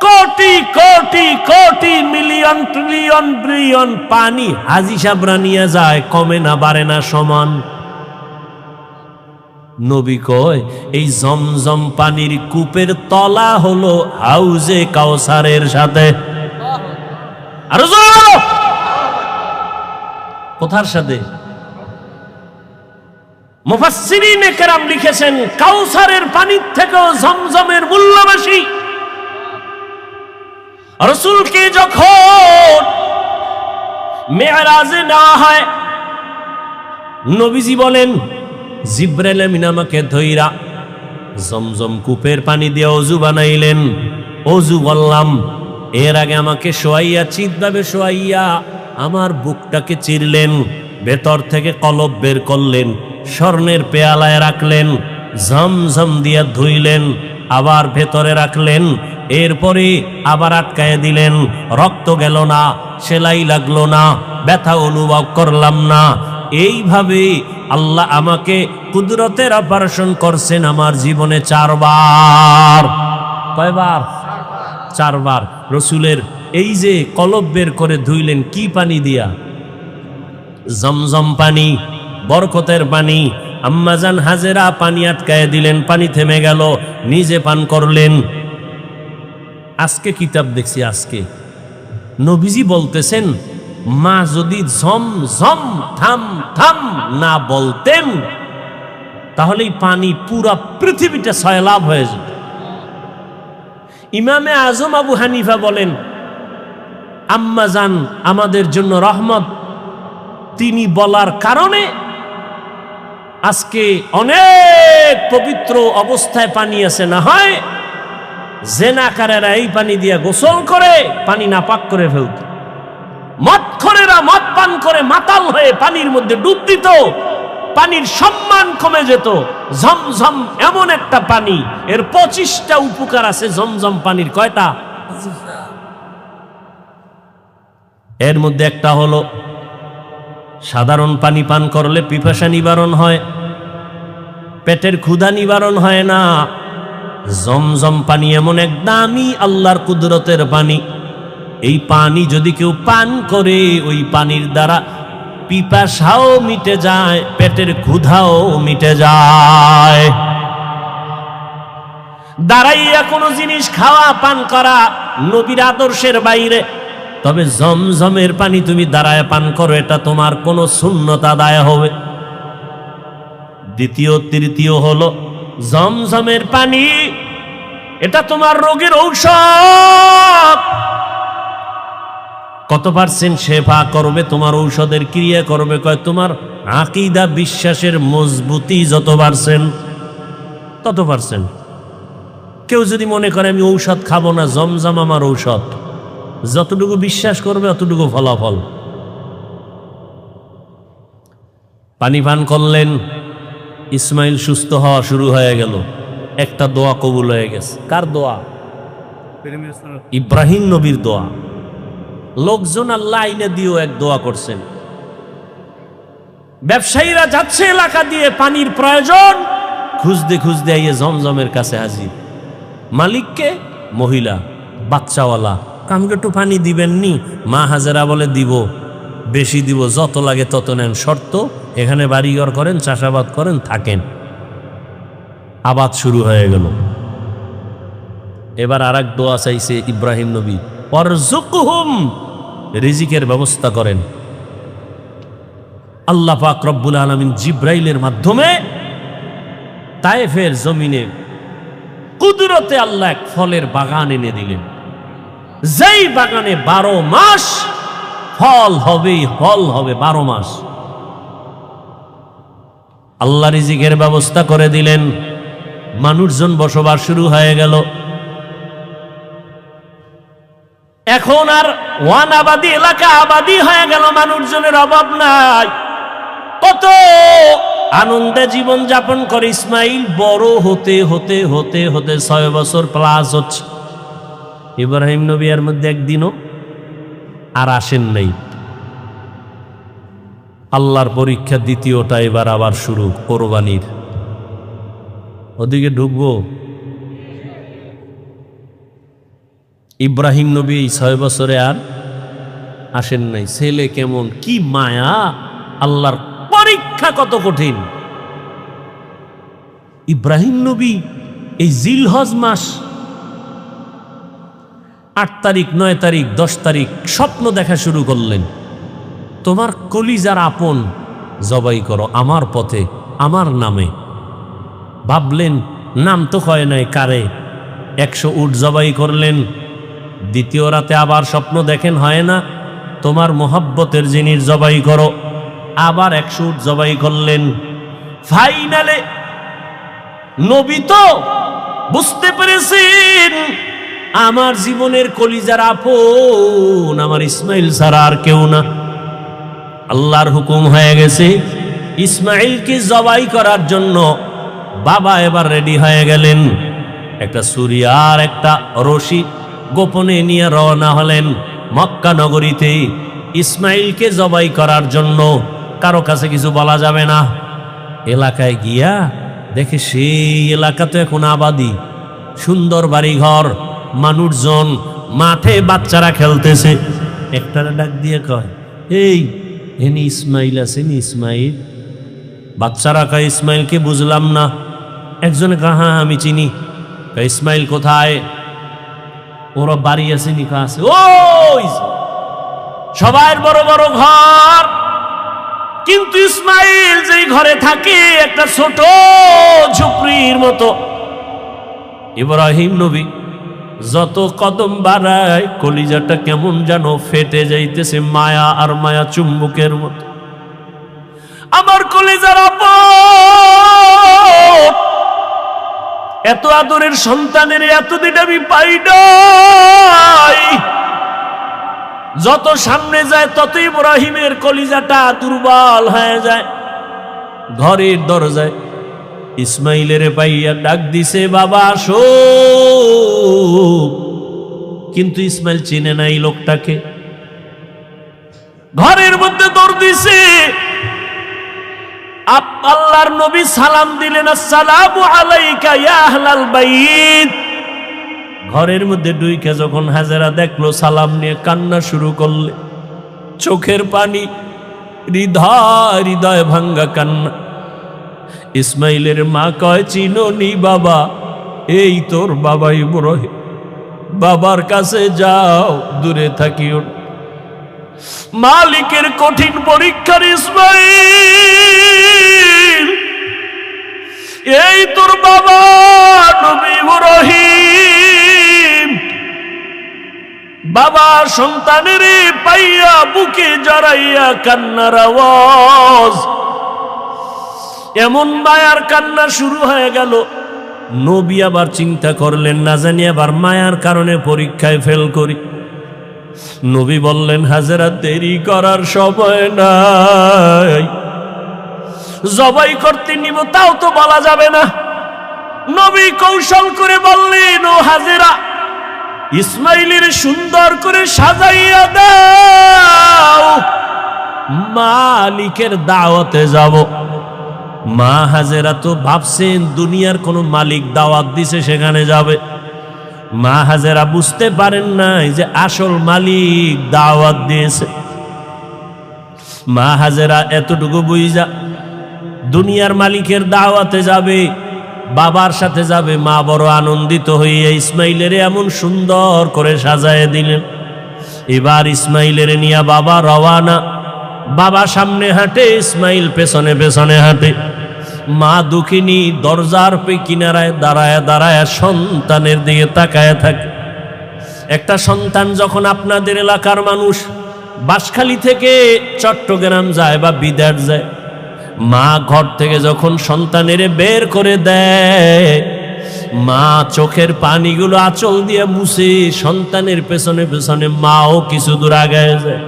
Crore crore crore million trillion billion পানি হাজি সাবরা নিয়ে যায়, কমে না বাড়ে না, সমান। নবী কয়, এই জমজম পানির কূপের তলা হলো হাউজে কাউসারের সাথে। আর কোথার সাথে? মুফাসসিরিনে কেরাম লিখেছেন, কাউসারের পানির থেকেও জমজমের মূল্য বেশি। রাসূলকে যখন মেরাজে নেওয়া হয়, নবীজি বলেন, জিব্রাইল আমিন আমাকে ধইরা জমজম কূপের পানি দিয়ে অজু বানাইলেন। অজু বললাম, এর আগে আমাকে শোয়াইয়া, চিৎভাবে শোয়াইয়া আমার বুকটাকে চিরলেন, ভেতর থেকে কলব বের করলেন, স্বর্ণের পেয়ালায় রাখলেন, ঝমঝম দিয়া ধুইলেন, আবার ভেতরে রাখলেন, এরপরে আবার আটকায় দিলেন। রক্ত গেল না, সেলাই লাগলো না, ব্যথা অনুভব করলাম না। এইভাবে আল্লাহ আমাকে কুদরতের অপারেশন করছেন আমার জীবনে 4 বার। কয়বার? 4 বার। রসুলের এই যে কলব বের করে ধুইলেন, কি পানি দিয়া? জমজম পানি, বরকতের পানি। আম্মাজান হাজেরা পানি আটকায় দিলেন, পানি থেমে গেল, নিজে পান করলেন। আজকে কিতাব দেখছি, আজকে নবীজি বলতেছেন, মা যদি ঝম ঝম থাম থাম না বলতেন, তাহলে পানি পুরা পৃথিবীটা সয়লাভ হয়ে যেত। ইমামে আজম আবু হানিফা বলেন, আম্মাজান আমাদের জন্য রহমত। তিনি বলার কারণে আজকে অনেক পবিত্র অবস্থায় পানি আছে। না হয় জেনাকারেরা এই পানি দিয়ে গোসল করে পানি নাপাক করে ফেলত, মদখোরেরা মদ পান করে মাতাল হয়ে পানির মধ্যে ডুব দিত, পানির সম্মান কমে যেত। ঝমঝম এমন একটা পানি, এর 25টা উপকার আছে। ঝমঝম পানির কয়টা? এর মধ্যে একটা হলো সাধারণ পানি পান করলে পিপাসা নিবারণ হয়, পেটের ক্ষুধা নিবারণ হয় না। জমজম পানি এমন এক দামি আল্লাহর কুদরতের পানি, এই পানি যদি কেউ পান করে ওই পানির দ্বারা পিপাসাও মিটে যায়, পেটের ক্ষুধাও মিটে যায়। দাঁড়াইয়া কোনো জিনিস খাওয়া পান করা নবীর আদর্শের বাইরে। তবে জমজমের পানি তুমি দাঁড়ায় পান করো, এটা তোমার কোনো সুন্নত আদায় হবে। দ্বিতীয় তৃতীয় হলো জমজমের পানি, এটা তোমার রোগের ঔষধ। কত পার্সেন্ট শেফা করবে, তোমার ঔষধের ক্রিয়া করবে, কয় তোমার আকীদা বিশ্বাসের মজবুতি যত পার্সেন্ট তত পার্সেন্ট। কেউ যদি মনে করে আমি ঔষধ খাবো না, জমজম আমার ঔষধ, যতটুকু বিশ্বাস করবে অতটুকু ফলাফল। পানি পান করলেন, ইসমাইল সুস্থ হওয়া শুরু হয়ে গেল। একটা দোয়া কবুল হয়ে গেছে। কার দোয়া? ইব্রাহিম নবীর দোয়া। লোকজন আল্লাহ আইনে দিয়েও এক দোয়া করছেন। ব্যবসায়ীরা যাচ্ছে এলাকা দিয়ে, পানির প্রয়োজন, খুঁজতে খুঁজতে আইয়ে জমজমের কাছে হাজির। মালিককে? মহিলা, বাচ্চাওয়ালা। আমাকে একটু পানি দিবেননি? মা হাজেরা বলে দিব, বেশি দিব, যত লাগে তত নেন, শর্ত এখানে বাড়িঘর করেন, চাষাবাদ করেন, থাকেন। আবাদ শুরু হয়ে গেল। এবার আর এক দোয়া চাইছে ইব্রাহিম নবী, ওয়ারযুকহুম, রিজিকের ব্যবস্থা করেন। আল্লাহ পাক রব্বুল আলামিন জিব্রাইলের মাধ্যমে তায়েফের জমিনে কুদরতে আল্লাহ এক ফলের বাগান এনে দিলেন, যেই বাগানে 12 মাস ফল হবেই, ফল হবে 12 মাস। আল্লাহ রিজিকের ব্যবস্থা করে দিলেন, মানুষজন বসবাস শুরু হয়ে গেল। এখন আর ওয়ান আবাদি এলাকা আবাদি হয়ে গেল, মানুষজনের অভাব নাই। কত আনন্দে জীবন যাপন করে ইসমাইল। বড় হতে হতে হতে হতে 6 বছর প্লাস হচ্ছে। ইব্রাহিম নবী এর মধ্যে একদিনও আর আসেন নাই। আল্লাহর পরীক্ষা দ্বিতীয়টা এবার আবার শুরু, কোরবানির। ওদিকে ঢুকবো। ইব্রাহিম নবী 6 বছরে আর আসেন নাই। ছেলে কেমন, কি মায়া! আল্লাহর পরীক্ষা কত কঠিন। ইব্রাহিম নবী এই জিলহজ মাস 8 তারিখ, 9 তারিখ, 10 তারিখ স্বপ্ন দেখা শুরু করলেন, তোমার কলিজার আপন জবাই করো আমার পথে, আমার নামে। ভাবলেন, নাম তো হয় নাই কারে, 100 উট জবাই করলেন। দ্বিতীয় রাতে আবার স্বপ্ন দেখেন, হয় না, তোমার মোহাব্বতের জিনিস জবাই করো। আবার 100 উট জবাই করলেন। ফাইনালে নবী তো বুঝতে পেরেছেন আমার জীবনের কলিজার আপন আমার ইসমাইল ছাড়া আর কেউ না। আল্লাহর হুকুম হয়ে গেছে, ইসমাইলকে জবাই করার জন্য বাবা এবার রেডি হয়ে গেলেন। একটা ছুরি আর একটা রশি গোপনে নিয়ে রওনা হলেন মক্কা নগরীতে ইসমাইলকে জবাই করার জন্য। কারো কাছে কিছু বলা যাবে না। এলাকায় গিয়া দেখে সেই এলাকা তো এখন আবাদি, সুন্দর বাড়িঘর, মানুষজন, মাঠে বাচ্চারা খেলতেছে। একটারে ডাক দিয়ে কয়, এই এনি ইসমাইল আছেন? ইসমাইল? বাচ্চারা কয়, ইসমাইলকে বুঝলাম না। একজনে কয়, হ্যাঁ আমি চিনি। ইসমাইল কোথায়? ওরা বাড়ি আছে, নিকা আছে। ওই সবাই বড় বড় ঘর, কিন্তু ইসমাইল যেই ঘরে থাকে একটা ছোট ঝুপড়ির মতো। ইব্রাহিম নবী যত কদম বাড়ায় কলিজাটা কেমন যেন ফেটে যাইতেছে, মায়া আর মায়া চুম্বকের মতো। আমার কলিজার আপন, এত আদরের সন্তানের এতদিন আমি পাই নাই। যত সামনে যায় তত ইব্রাহিমের কলিজাটা দুর্বল হয়ে যায়। ঘরের দরজায় ইসমাইলের পাইয়া ডাক দিছে, বাবা আসো। কিন্তু ইসমাইল চিনে নাই লোকটাকে। ঘরের মধ্যে দৌড় দিছে। আল্লাহর নবী সালাম দিলেন, আসসালামু আলাইকা ইয়া আহলাল বাইত। ঘরের মধ্যে ঢুইকে যখন হাজেরা দেখলো, সালাম নিয়ে কান্না শুরু করলে, চোখের পানি, হৃদয় হৃদয় ভাঙ্গা কান্না। ইসমাইলের মা কয়, চিনোনি বাবা? এই তোর বাবা ইব্রাহিম, বাবার কাছে যাও, দূরে থাকিও। মালিকের কঠিন পরীক্ষার ইসমাইল, এই তোর বাবা নবী ইব্রাহিম। বাবা সন্তানের পাইয়া বুকে জড়াইয়া কান্নার আওয়াজ, এমন মায়ার কান্না শুরু হয়ে গেল। নবী আবার চিন্তা করলেন, না জানি আবার মায়ার কারণে পরীক্ষায় ফেল করি। নবী বললেন, হাজেরা দেরি করার সময় নাই, জবাই করতে নিব তাও তো বলা যাবে না। নবী কৌশল করে বললেন, ও হাজেরা, ইসমাইলের সুন্দর করে সাজাইয়া দাও, মালিকের দাওয়াতে যাব। মা হাজেরা তো ভাবছেন দুনিয়ার কোন মালিক দাওয়াত দিছে সেখানে যাবে। মা হাজেরা বুঝতে পারেন নাই যে আসল মালিক দাওয়াত দিয়েছে। মা হাজেরা এতটুকু বুঝা দুনিয়ার মালিকের দাওয়াতে যাবে, বাবার সাথে যাবে। মা বড় আনন্দিত হইয়া ইসমাইলের এমন সুন্দর করে সাজায় দিলেন। এবার ইসমাইলের নিয়ে বাবা রওয়ানা। বাবা সামনে হাঁটে, ইসমাইল পেছনে পেছনে হাঁটে। মা দুঃখিনী দরজার কিনারায় দাঁড়ায় দাঁড়ায় সন্তানের দিকে তাকায় থাকে। একটা সন্তান যখন আপনাদের এলাকার মানুষ বাঁশখালী থেকে চট্টগ্রাম যায় বা বিদেশ যায়, মা ঘর থেকে যখন সন্তানের বের করে দেয়, মা চোখের পানিগুলো আঁচল দিয়ে মুছে সন্তানের পেছনে পেছনে মাও কিছু দূর আগায় যায়।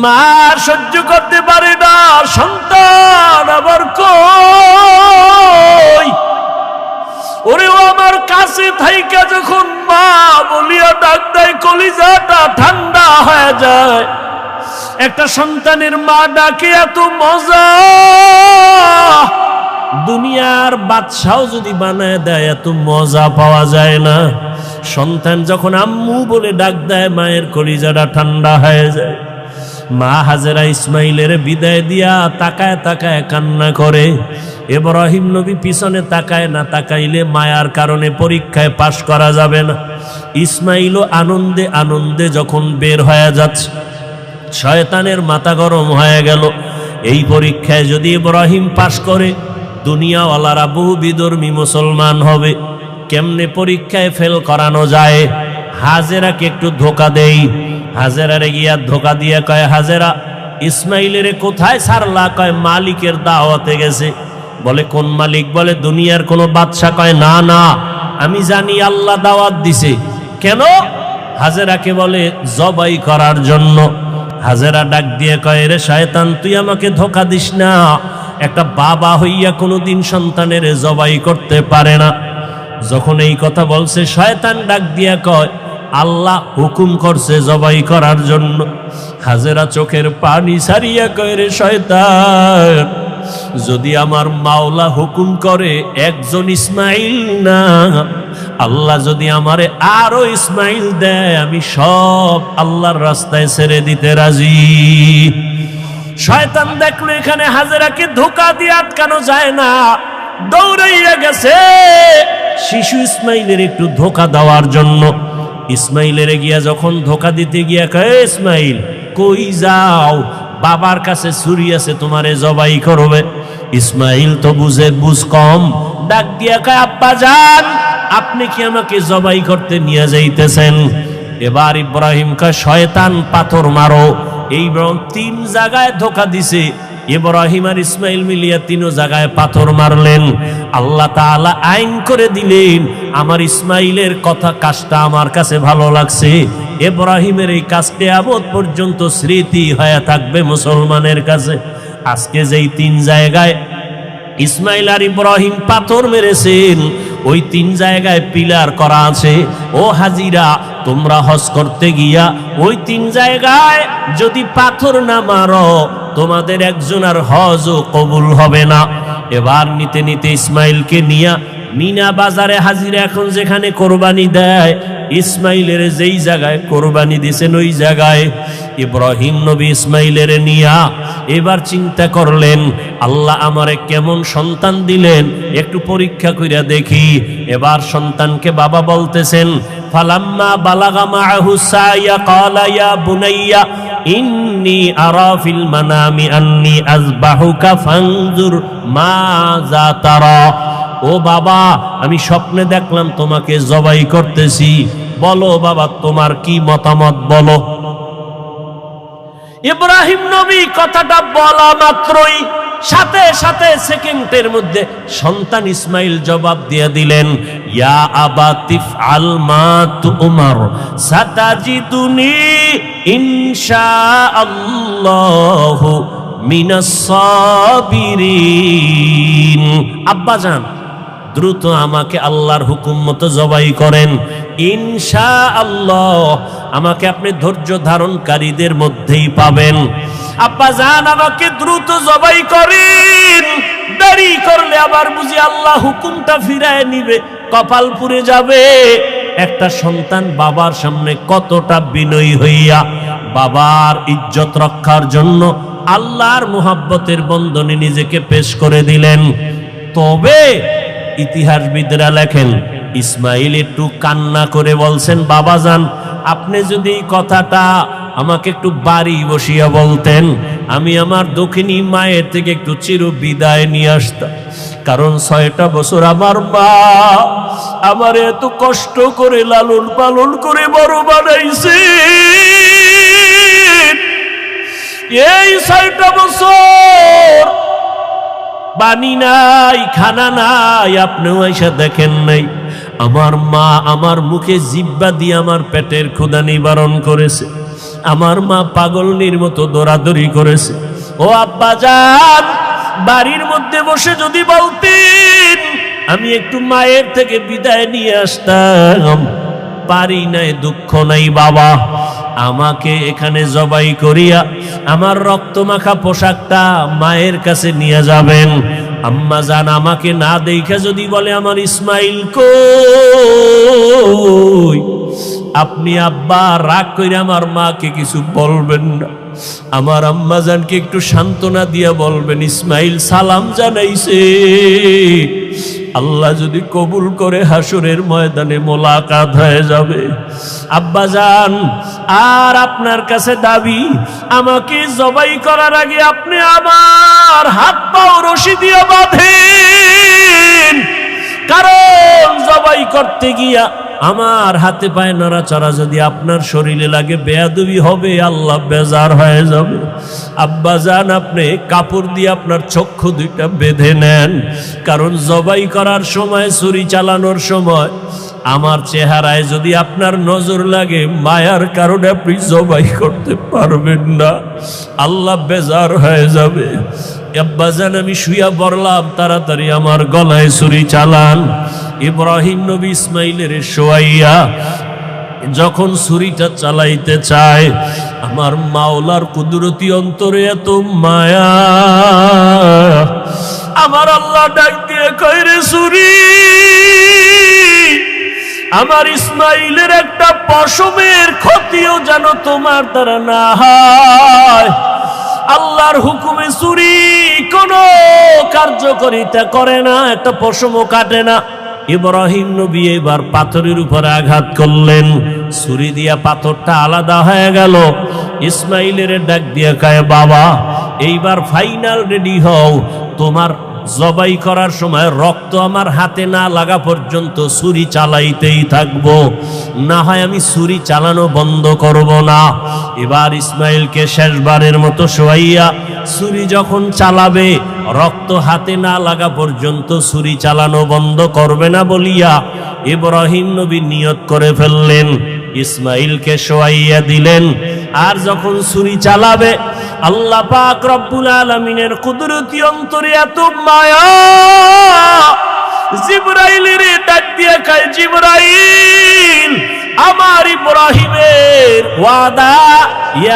মা সহ্য করতে পারে না, সন্তান আবার কই, ওরে ও আমার কাছে থাইকা যখন মা বলিয়া ডাক দেয়, কলিজাটা ঠান্ডা হয়ে যায়। একটা সন্তানের মা ডাকে এত মজা, দুনিয়ার বাদশাও যদি বানায় দেয় এত মজা পাওয়া যায় না। সন্তান যখন আম্মু বলে ডাক দেয়, মায়ের কলিজাটা ঠান্ডা হয়ে যায়। মা হাজেরা ইসমাইলের বিদায় দিয়া তাকায় তাকায় কান্না করে। ইব্রাহিম নবী পিছনে তাকায় না, তাকাইলে মায়ার কারণে পরীক্ষায় পাশ করা যাবে না। ইসমাইলও আনন্দে আনন্দে যখন বের হয়ে যাচ্ছে, শয়তানের মাথা গরম হয়ে গেল। এই পরীক্ষায় যদি ইব্রাহিম পাশ করে, দুনিয়াওয়ালারা বহু বিধর্মী মুসলমান হবে। কেমনে পরীক্ষায় ফেল করানো যায়? হাজেরাকে একটু ধোকা দেই। হাজেরারে গিয়া ধোকা দিয়ে কয়, হাজেরা ইসমাইলের কোথায় ছাড়লা? কয় মালিকের দাওয়াতে গেছে। বলে কোন মালিক? বলে দুনিয়ার কোন বাদশা। কয় না না, আমি জানি আল্লাহ দাওয়াত দিছে। কেন? হাজেরাকে বলে জবাই করার জন্য। হাজেরা ডাক দিয়ে কয়, রে শয়তান, তুই আমাকে ধোকা দিস না। একটা বাবা হইয়া কোনোদিন সন্তানের জবাই করতে পারে না। যখন এই কথা বলছে, শয়তান ডাক দিয়া কয়, আল্লাহ হুকুম করছে জবাই করার জন্য। হাজেরা চোখের পানি সারিয়া কয়, রে শয়তান, যদি আমার মাওলা হুকুম করে একজন ইসমাইল না, আল্লাহ যদি আমারে আরো ইসমাইল দেয়, আমি সব আল্লাহর রাস্তায় ছেড়ে দিতে রাজি। শয়তান দেখলো এখানে হাজেরাকে ধোকা দিয়ে আটকানো যায় না, দৌড়াইয়া গেছে শিশু ইসমাইলের একটু ধোকা দেওয়ার জন্য। ইসমাইলের গিয়া যখন ধোকা দিতে গিয়া কয়, ইসমাইল কই যাও? বাবার কাছে ছুরি আছে, তোমারে জবাই করবে। ইসমাইল তো বুঝ কম, ডাক দিয়া কয়, আব্বা জান, আপনি কি আমাকে জবাই করতে নিয়ে যাইতেছেন? এবার ইব্রাহিম কয়, শয়তান পাথর মারো। এই তিন জায়গায় ধোকা দিছে। ইব্রাহিম আর ইসমাইল মিলিয়া তিনও জায়গায় পাথর মারলেন। আল্লাহ তাআলা আইন করে দিলেন, আমার ইসমাইলের কথা কাজটা আমার কাছে ভালো লাগছে। ইব্রাহিমের এই কাজটা আবদ পর্যন্ত স্মৃতি হয়ে থাকবে মুসলমানের কাছে। আজকে যেই তিন জায়গায় ইসমাইল আর ইব্রাহিম পাথর মেরেছেন, ওই 3 জায়গায় পিলার করা আছে। ও হাজিরা, তোমরা হজ করতে গিয়া ওই 3 জায়গায় যদি পাথর না মারো, তোমাদের একজনের হজও কবুল হবে না। এবার নিতে নিতে ইসমাইলকে নিয়া মিনা বাজারে হাজিরা এখন যেখানে কোরবানি দেয়, ইসমাইলের যেই জায়গায় কোরবানি দিছেন ওই জায়গায় ইব্রাহিম নবী ইসমাইলের নিয়া এবার চিন্তা করলেন, আল্লাহ আমারে কেমন সন্তান দিলেন, একটু পরীক্ষা কইরা দেখি। এবার সন্তানকে বাবা বলতেছেন, ফালাম্মা বালাগা মাআহু সায়া ক্বালা ইয়া বুনাইয়া ইন্নী আরা ফিল মানামি আন্নী আযবাহুকা ফানজুর মাযা তারা। ও বাবা, আমি স্বপ্নে দেখলাম তোমাকে জবাই করতেছি, বলো বাবা তোমার কি মতামত বলো। ইব্রাহিম নবী কথাটা বলা মাত্রই সাথে সাথে সেকেন্ডের মধ্যে সন্তান ইসমাইল জবাব দিয়ে দিলেন, ইয়া আবা তিফআল মা তুমার সাতাজিদুনি ইনশাআল্লাহু মিনাস সাবিরিন। আব্বাজান, দ্রুত আমাকে আল্লাহর হুকুম মতো জবাই করেন, ইনশাআল্লাহ আমাকে আপনি ধৈর্য ধারণকারীদের মধ্যেই পাবেন। আব্বাজান, আমাকে দ্রুত জবাই করেন, দেরি করলে আবার বুঝি আল্লাহ হুকুমটা ফিরায় নিবে, কপাল পুড়ে যাবে। একটা সন্তান বাবার সামনে কতটা বিনয়ী হইয়া বাবার ইজ্জত রক্ষার জন্য আল্লাহর মুহাব্বতের বন্ধনে নিজেকে পেশ করে দিলেন। তবে ইতিহাসবিদরা লেখেন, ইসমাইল একটু কান্না করে বলছেন, বাবাজান আপনি যদি এই কথাটা আমাকে একটু বাড়ি বসিয়া বলতেন, আমি আমার দক্ষিণী মায়ের থেকে একটু চির বিদায় নিয়ে আসতাম। কারণ 6টা বছর আমার মা আমার এত কষ্ট করে লালন পালন করে বড় বানাইছে। এই 6টা বছর পানি নাই, খানা নাই, আপনিও এসে দেখেন নাই। আমার মা আমার মুখে জিহ্বা দিয়ে আমার পেটের ক্ষুধা নিবারণ করেছে। আমার মা পাগলনির মতো দৌড়াদৌড়ি করেছে। ও আব্বাজান, বাড়ির মধ্যে বসে যদি বলতেন আমি একটু মায়ের থেকে বিদায় নিয়ে আসতাম, পারি নাই, দুঃখ নাই বাবা, আমাকে এখানে জবাই করিয়া আমার রক্তমাখা পোশাকটা মায়ের কাছে নিয়ে যাবেন। আম্মা জান আমাকে না দেখে যদি বলে আমার ইসমাইল কই, আপনি আব্বা রাগ করে আমার মাকে কিছু বলবেন না, আমার আম্মা জানকে একটু সান্ত্বনা দিয়া বলবেন ইসমাইল সালাম জানাইছে, আল্লাহ যদি কবুল করে হাসরের ময়দানে মোলাকাত হয়ে যাবে। আব্বাজান, আর আপনার কাছে দাবি, আমাকে জবাই করার আগে আপনি আমার হাত পাও রশি দিয়ে বাঁধেন, কারণ জবাই করতে গিয়া আমার হাতে পায়ে নড়াচড়া যদি আপনার শরীরে লাগে বেয়াদবি হবে, আল্লাহ বেজার হয়ে যাবে। আব্বাজান, আপনি কাপড় দিয়ে আপনার চক্ষু দুইটা বেঁধে নেন, কারণ জবাই করার সময়, ছুরি চালানোর সময় আমার চেহারায় যদি আপনার নজর লাগে, মায়ার কারণে আপনি জবাই করতে পারবেন না, আল্লাহ বেজার হয়ে যাবে। আব্বাজান, আমি শুইয়া পড়লাম, তাড়াতাড়ি আমার গলায় ছুরি চালান। ইব্রাহিম নবী ইসমাইলের শোয়াইয়া যখন ছুরিটা চালাইতে চায়, আমার মাওলার কুদরতি অন্তরে এত মায়া, আমার আল্লাহ ডাক দিয়ে কয়, রে ছুরি, আমার ইসমাইলের একটা পশমের ক্ষতিও যেন তোমার দ্বারা না হয়। আল্লাহর হুকুমে ছুরি কোনো কার্যকারিতা করে না, একটা পশমও কাটে না। ইব্রাহিম নবী এবার পাথরের উপরে আঘাত করলেন, ছুরি দিয়া পাথরটা আলাদা হয়ে গেল। ইসমাইলের ডাক দিয়ে কয়, বাবা এইবার ফাইনাল রেডি হও, তোমার জবাই করার সময় রক্ত আমার হাতে না লাগা পর্যন্ত ছুরি চালাইতেই থাকবো, না হয় আমি ছুরি চালানো বন্ধ করব না। এবার ইসমাইলকে শেষবারের মতো শোয়াইয়া ছুরি যখন চালাবে, রক্ত হাতে না লাগা পর্যন্ত ছুরি চালানো বন্ধ করবে না বলিয়া ইব্রাহিম নবী নিয়ত করে ফেললেন। ইসমাইলকে শোয়াইয়া দিলেন, আর যখন ছুরি চালাবে, আল্লাহ পাক রব্বুল আলামিনের কুদরতি অন্তরে এত মায়া, জিবরাইলের ডাক দিয়ে কয়, জিবরাইল, আমার ইব্রাহিমের ওয়াদা,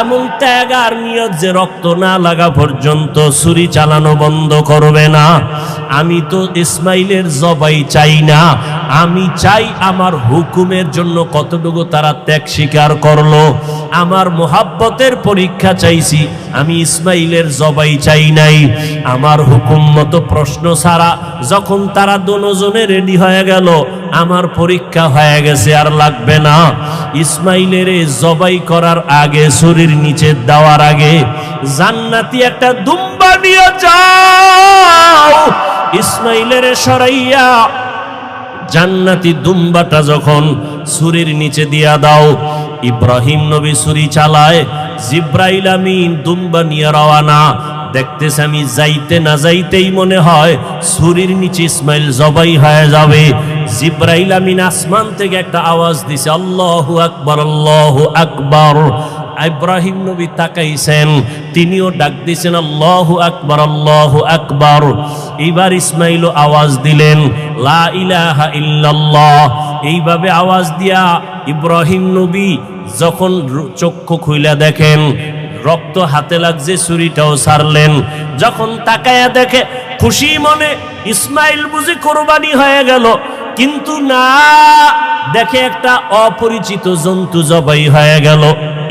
এমন ত্যাগ আর নিয়ত যে রক্ত না লাগা পর্যন্ত ছুরি চালানো বন্ধ করবে না। আমি তো ইসমাইলের জবাই চাই না, আমি চাই আমার হুকুমের জন্য কতটুকু তারা ত্যাগ স্বীকার করলো। আমার মোহাব্বতের পরীক্ষা চাইছি, আমি ইসমাইলের জবাই চাই নাই। আমার হুকুম মতো প্রশ্ন ছাড়া যখন তারা দুজনে রেডি হয়ে গেল, আমার পরীক্ষা হয়ে গেছে, আর লাগবে না। ইসমাইলের জবাই করার আগে, শরীর নিচে দেওয়ার আগে, জান্নাতি একটা দুম্বা নিয়ে যাও, ইসমাইলের সরাইয়া জান্নাতি দুম্বাটা যখন ছুরির নিচে দিয়া দাও। ইব্রাহিম নবী ছুরি চালায়, জিব্রাইল আমিন দুম্বা নিয়ে রওয়ানা। দেখতেছে আমি যাইতে না যাইতেই মনে হয় ছুরির নিচে ইসমাইল জবাই হয়ে যাবে। জিব্রাইল আমিন আসমান থেকে একটা আওয়াজ দিছে, আল্লাহু আকবার, আল্লাহু আকবার। ইব্রাহিম নবী তাকাইছেন, তিনিও ডাক দিয়েছেন, আল্লাহু আকবার, আল্লাহু আকবার। এইবার ইসমাইল আওয়াজ দিলেন, লা ইলাহা ইল্লাল্লাহ। এইভাবে আওয়াজ দিয়া ইব্রাহিম নবী যখন চক্ষু খুইলা দেখেন রক্ত হাতে লাগছে, ছুরিটাও ছাড়লেন। যখন তাকায়া দেখে খুশি মনে ইসমাইল বুঝি কোরবানি হয়ে গেল, কিন্তু না, দেখে একটা অপরিচিত জন্তু জবাই হয়ে গেল।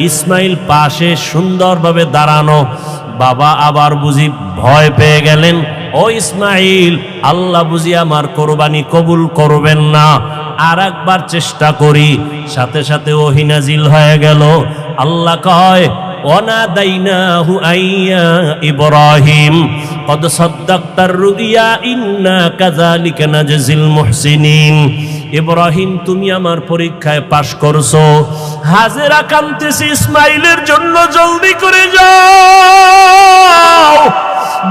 ইসমাইল পাশে সুন্দরভাবে দাঁড়ানো। বাবা আবার বুঝি ভয় পেয়ে গেলেন, ও ইসমাইল, আল্লাহ বুঝি আমার কোরবানি কবুল করবেন না, আর একবার চেষ্টা করি। সাথে সাথে ওহী নাজিল হয়ে গেল। আল্লাহ কয়, ওয়ানাদাইনাহু আইয়া ইব্রাহিম কদ সাদ্দাকতার রুইয়া ইন্না কাযালিকা নাজজিল মুহসিনিন। ইব্রাহিম, তুমি আমার পরীক্ষায় পাশ করছো। হাজেরা কাঁদতেছে ইসমাইলের জন্য, জলদি করে যাও।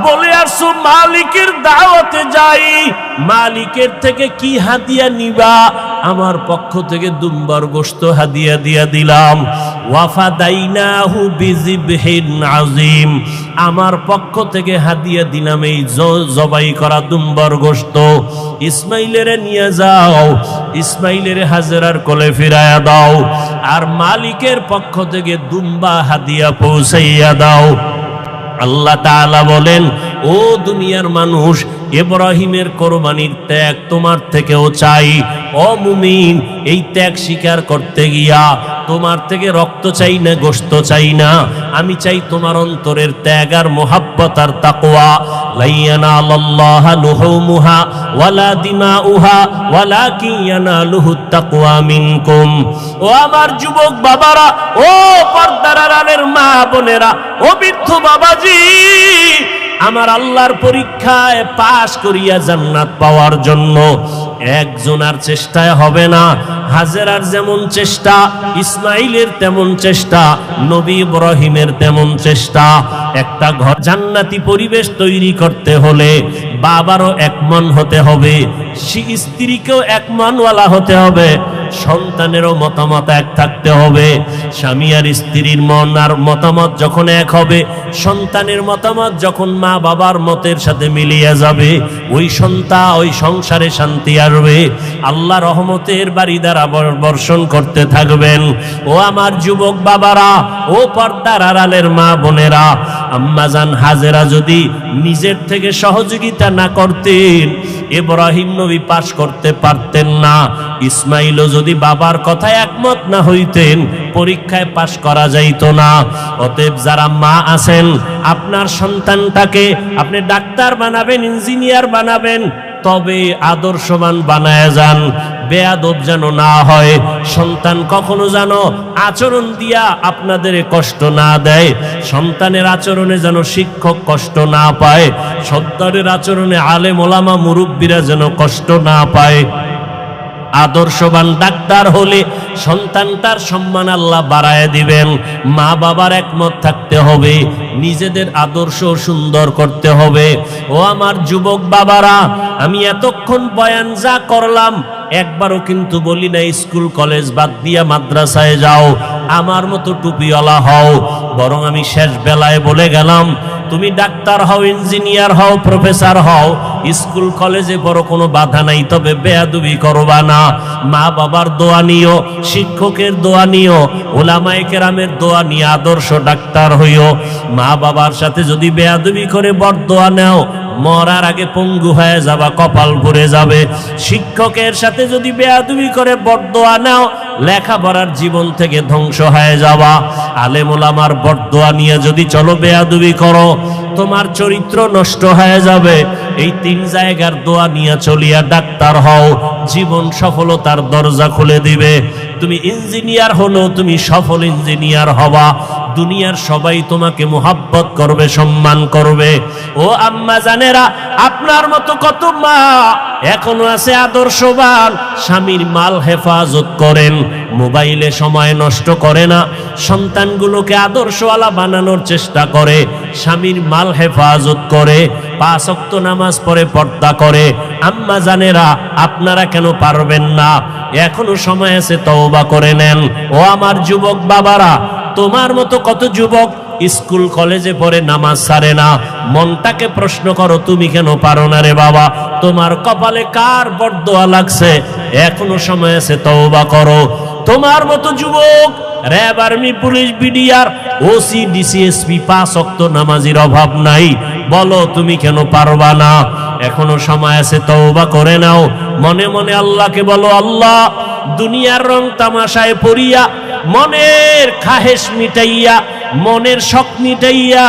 বলে আসছো মালিকের দাওয়াতে যাই, মালিকের থেকে কি হাদিয়া নিবা? আমার পক্ষ থেকে দুম্বার গোশত হাদিয়া দিয়া দিলাম। ওয়াফাদাইনাহু বিযিবহিন আযীম, আমার পক্ষ থেকে হাদিয়া দিলাম এই জবাই করা দুম্বার গোশত। ইসমাইলের নিয়ে যাও, ইসমাইলের হাজেরার কোলে ফিরায়া দাও, আর মালিকের পক্ষ থেকে দুম্বা হাদিয়া পৌঁছাইয়া দাও। আল্লাহ তাআলা বলেন, ও দুনিয়ার মানুষ, ইব্রাহিমের কোরবানির ত্যাগ তোমার থেকেও চাই। ও মুমিন, এই ত্যাগ স্বীকার করতে গিয়া তোমার থেকে রক্ত চাই না, গোশত চাই না, আমি চাই তোমার অন্তরের ত্যাগ আর মুহাব্বত আর তাকওয়া। লা ইয়ানালাল্লাহা লুহুমুহা ওয়ালা দিমাউহা ওয়ালাকিন ইয়ানালুহুত তাকওয়া মিনকুম। ও আমার যুবক বাবারা, ও পর্দার আড়ালের মা বোনেরা, ও বৃদ্ধ বাবাজি, আমার আল্লাহর পরীক্ষায় পাশ করিয়া জান্নাত পাওয়ার জন্য একজনের চেষ্টায় হবে না। হাজেরার যেমন চেষ্টা, ইসমাইলের তেমন চেষ্টা, নবী ইব্রাহিমের তেমন চেষ্টা। একটা ঘর জান্নাতি পরিবেশ তৈরি করতে হলে বাবারও এক মন হতে হবে, স্ত্রীকেও এক মনওয়ালা হতে হবে, সন্তানেরও মতামত এক থাকতে হবে। স্বামী আর স্ত্রীর মন আর মতামত যখন এক হবে, সন্তানের মতামত যখন মা বাবার মতের সাথে মিলিয়ে যাবে, ওই সন্তান ওই সংসারে শান্তি আসবে, আল্লাহ রহমতের বাড়ি দ্বারা বর্ষণ করতে থাকবেন। ও আমার যুবক বাবারা, ও পর্দার আড়ালের মা বোনেরা, আম্মাজান হাজেরা যদি নিজের থেকে সহযোগিতা না করতেন, ইব্রাহিম নবী পাশ করতে পারতেন না। ইসমাইলও যদি বাবার কথায় একমত না হইতেন, পরীক্ষায় পাশ করা যাইত না। অতএব যারা মা আছেন, আপনার সন্তানটাকে আপনি ডাক্তার বানাবেন, ইঞ্জিনিয়ার বানাবেন, তবে আদর্শবান বানায় যান, বেয়াদব যেন না হয়। সন্তান কখনো যেন আচরণ দিয়া আপনাদের কষ্ট না দেয়, সন্তানের আচরণে যেন শিক্ষক কষ্ট না পায়, সন্তানের আচরণে আলেম ওলামা মুরব্বীরা যেন কষ্ট না পায়। আদর্শবান ডাক্তার হলে সন্তানটার সম্মান আল্লাহ বাড়ায় দিবেন। মা বাবার একমত থাকতে হবে, নিজেদের আদর্শ সুন্দর করতে হবে। ও আমার যুবক বাবারা, আমি এতক্ষণ বয়ান যা করলাম একবারও কিন্তু বলি না স্কুল কলেজ বাদ দিয়া মাদ্রাসায় যাও, আমার মতো টুপিওয়ালা হও। বরং আমি শেষ বেলায় বলে গেলাম, তুমি ডাক্তার হও, ইঞ্জিনিয়ার হও, প্রফেসর হও, স্কুল কলেজে বড় কোনো বাধা নাই, তবে বেয়াদবি করবা না। মা বাবার দোয়া নিও, শিক্ষকের দোয়া নিও, উলামায়ে কেরামের দোয়া নিয়ে আদর্শ ডাক্তার হইও। মা বাবার সাথে যদি বেয়াদবি করে বরদোয়া নাও, মরার আগে পঙ্গু হয়ে যাবা, কপাল পুড়ে যাবে। শিক্ষকের সাথে যদি বেয়াদবি করে বরদোয়া নাও, লেখাপড়ার জীবন থেকে ধ্বংস হয়ে যাবা। আলেম ওলামার বরদোয়া নিয়ে যদি চলো, বেয়াদবি করো, তোমার চরিত্র নষ্ট হয়ে যাবে। এই 3 জায়গার দোয়া নিয়ে চলিয়া ডাক্তার হও, জীবন সফলতার দরজা খুলে দিবে। তুমি ইঞ্জিনিয়ার হলো, তুমি সফল ইঞ্জিনিয়ার হবা। দুনিয়ার সবাই তোমাকে মোহাব্বত করবে, সম্মান করবে। ও আম্মা জানেরা, আপনার মতো কত মা এখনো আছে আদর্শবান, স্বামীর মাল হেফাজত করেন, মোবাইলে সময় নষ্ট করে না, সন্তানগুলোকে আদর্শওয়ালা বানানোর চেষ্টা করে, স্বামীর মাল হেফাজত করে, 5 ওয়াক্ত নামাজ পড়ে, পর্দা করে। আম্মা জানেরা, আপনারা কেন পারবেন না? এখনো সময় আছে, তওবা করে নেন। ও আমার যুবক বাবারা, তোমার মতো কত যুবক স্কুল কলেজে পড়ে নামাজ ছাড়ে না। মনটাকে প্রশ্ন করো, তুমি কেন পারো না রে বাবা? তোমার কপালে কার বরদোয়া লাগছে? এখনো সময় আছে, তওবা করো। তোমার মতো যুবক RAB, army, police, BDR, OC, DC SP 5 ওয়াক্ত নামাজির অভাব নাই। বলো, তুমি কেন পারবা না? এখনো সময় আছে, তওবা করে নাও। মনে মনে আল্লাহকে বলো, আল্লাহ, দুনিয়ার রং তামাশায় পড়িয়া, মনের খাহেশ মিটাইয়া, মনের শখ মিটাইয়া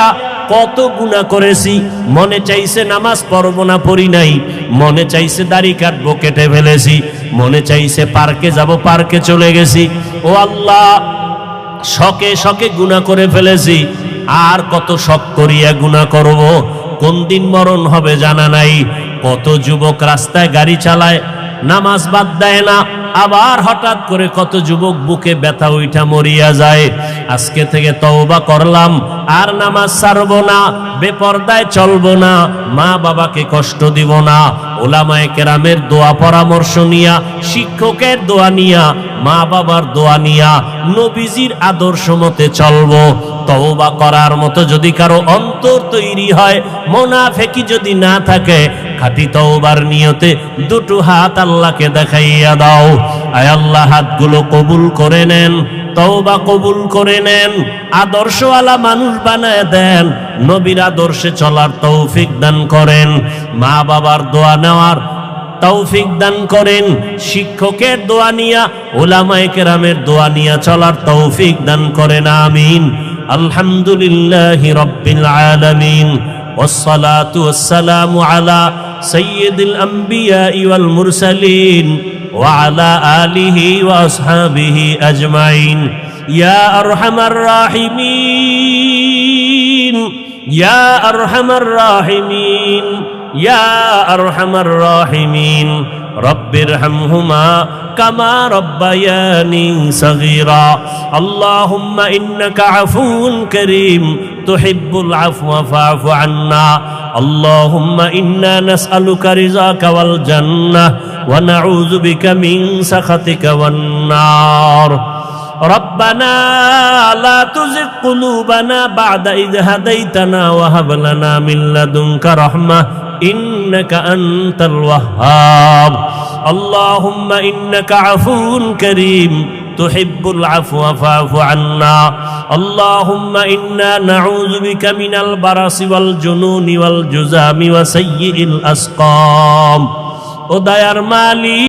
কত গুনাহ করেছি। মনে চাইছে নামাজ পড়বো না, পড়ি নাই। মনে চাইছে দাড়ি কাটবো, কেটে ফেলেছি। মনে চাইছে পার্কে যাব, পার্কে চলে গেছি। ও আল্লাহ, শখে শখে গুনাহ করে ফেলেছি। আর কত শখ করিয়া গুনাহ করব? কোন দিন মরণ হবে জানা নাই। কত যুবক রাস্তায় গাড়ি চালায়, নামাজ বাদ দেয় না। আবার হঠাৎ করে কত যুবক বুকে ব্যথা উঠা মরিয়া যায়। আজকে থেকে তওবা করলাম, আর নামাজ ছাড়বো না, বেপরদায় চলবো না, মা বাবাকে কষ্ট দিব না। উলামায়ে কেরামের দোয়া পরামর্শ নিয়া, শিক্ষকের দোয়া নিয়া, মা বাবার দোয়া নিয়া, নবীজির আদর্শ মতে চলবো। তওবা করার মতো যদি কারো অন্তর তৈরি হয়, মুনাফিকি যদি না থাকে, খাঁটি তওবার নিয়তে দুটো হাত আল্লাহকে দেখাইয়া দাও। আয় আল্লাহ, হাতগুলো কবুল করে নেন, তওবা কবুল করে নেন, আদর্শওয়ালা মানুষ বানায় দেন, নবীর আদর্শে চলার তৌফিক দান করেন, মা বাবার দোয়া নেওয়ার তৌফিক দান করেন, শিক্ষকের দোয়া নিয়া, উলামায়ে কেরামের দোয়া নিয়া চলার তৌফিক দান করেন। আমিন। আলহামদুলিল্লাহি রাব্বিল আলামিন, والصلاة والسلام على سيد الأنبياء والمرسلين وعلى آله وأصحابه أجمعين. يا أرحم الراحمين، يا أرحم الراحمين، يا أرحم الراحمين، رب ارحمهما كما ربياني صغيرا. اللهم إنك عفو كريم تحب العفو فاعف عنا. اللهم إنا نسألك رضاك والجنة ونعوذ بك من سخطك والنار. ربنا لا تزغ قلوبنا بعد إذ هديتنا وهب لنا من لدنك رحمة إنك أنت الوهاب. اللهم إنك عفو كريم تحب العفو فاعف عنا. اللهم إنا نعوذ بك من البرص والجنون والجذام وسيء الأسقام. ও দয়ার মালিক।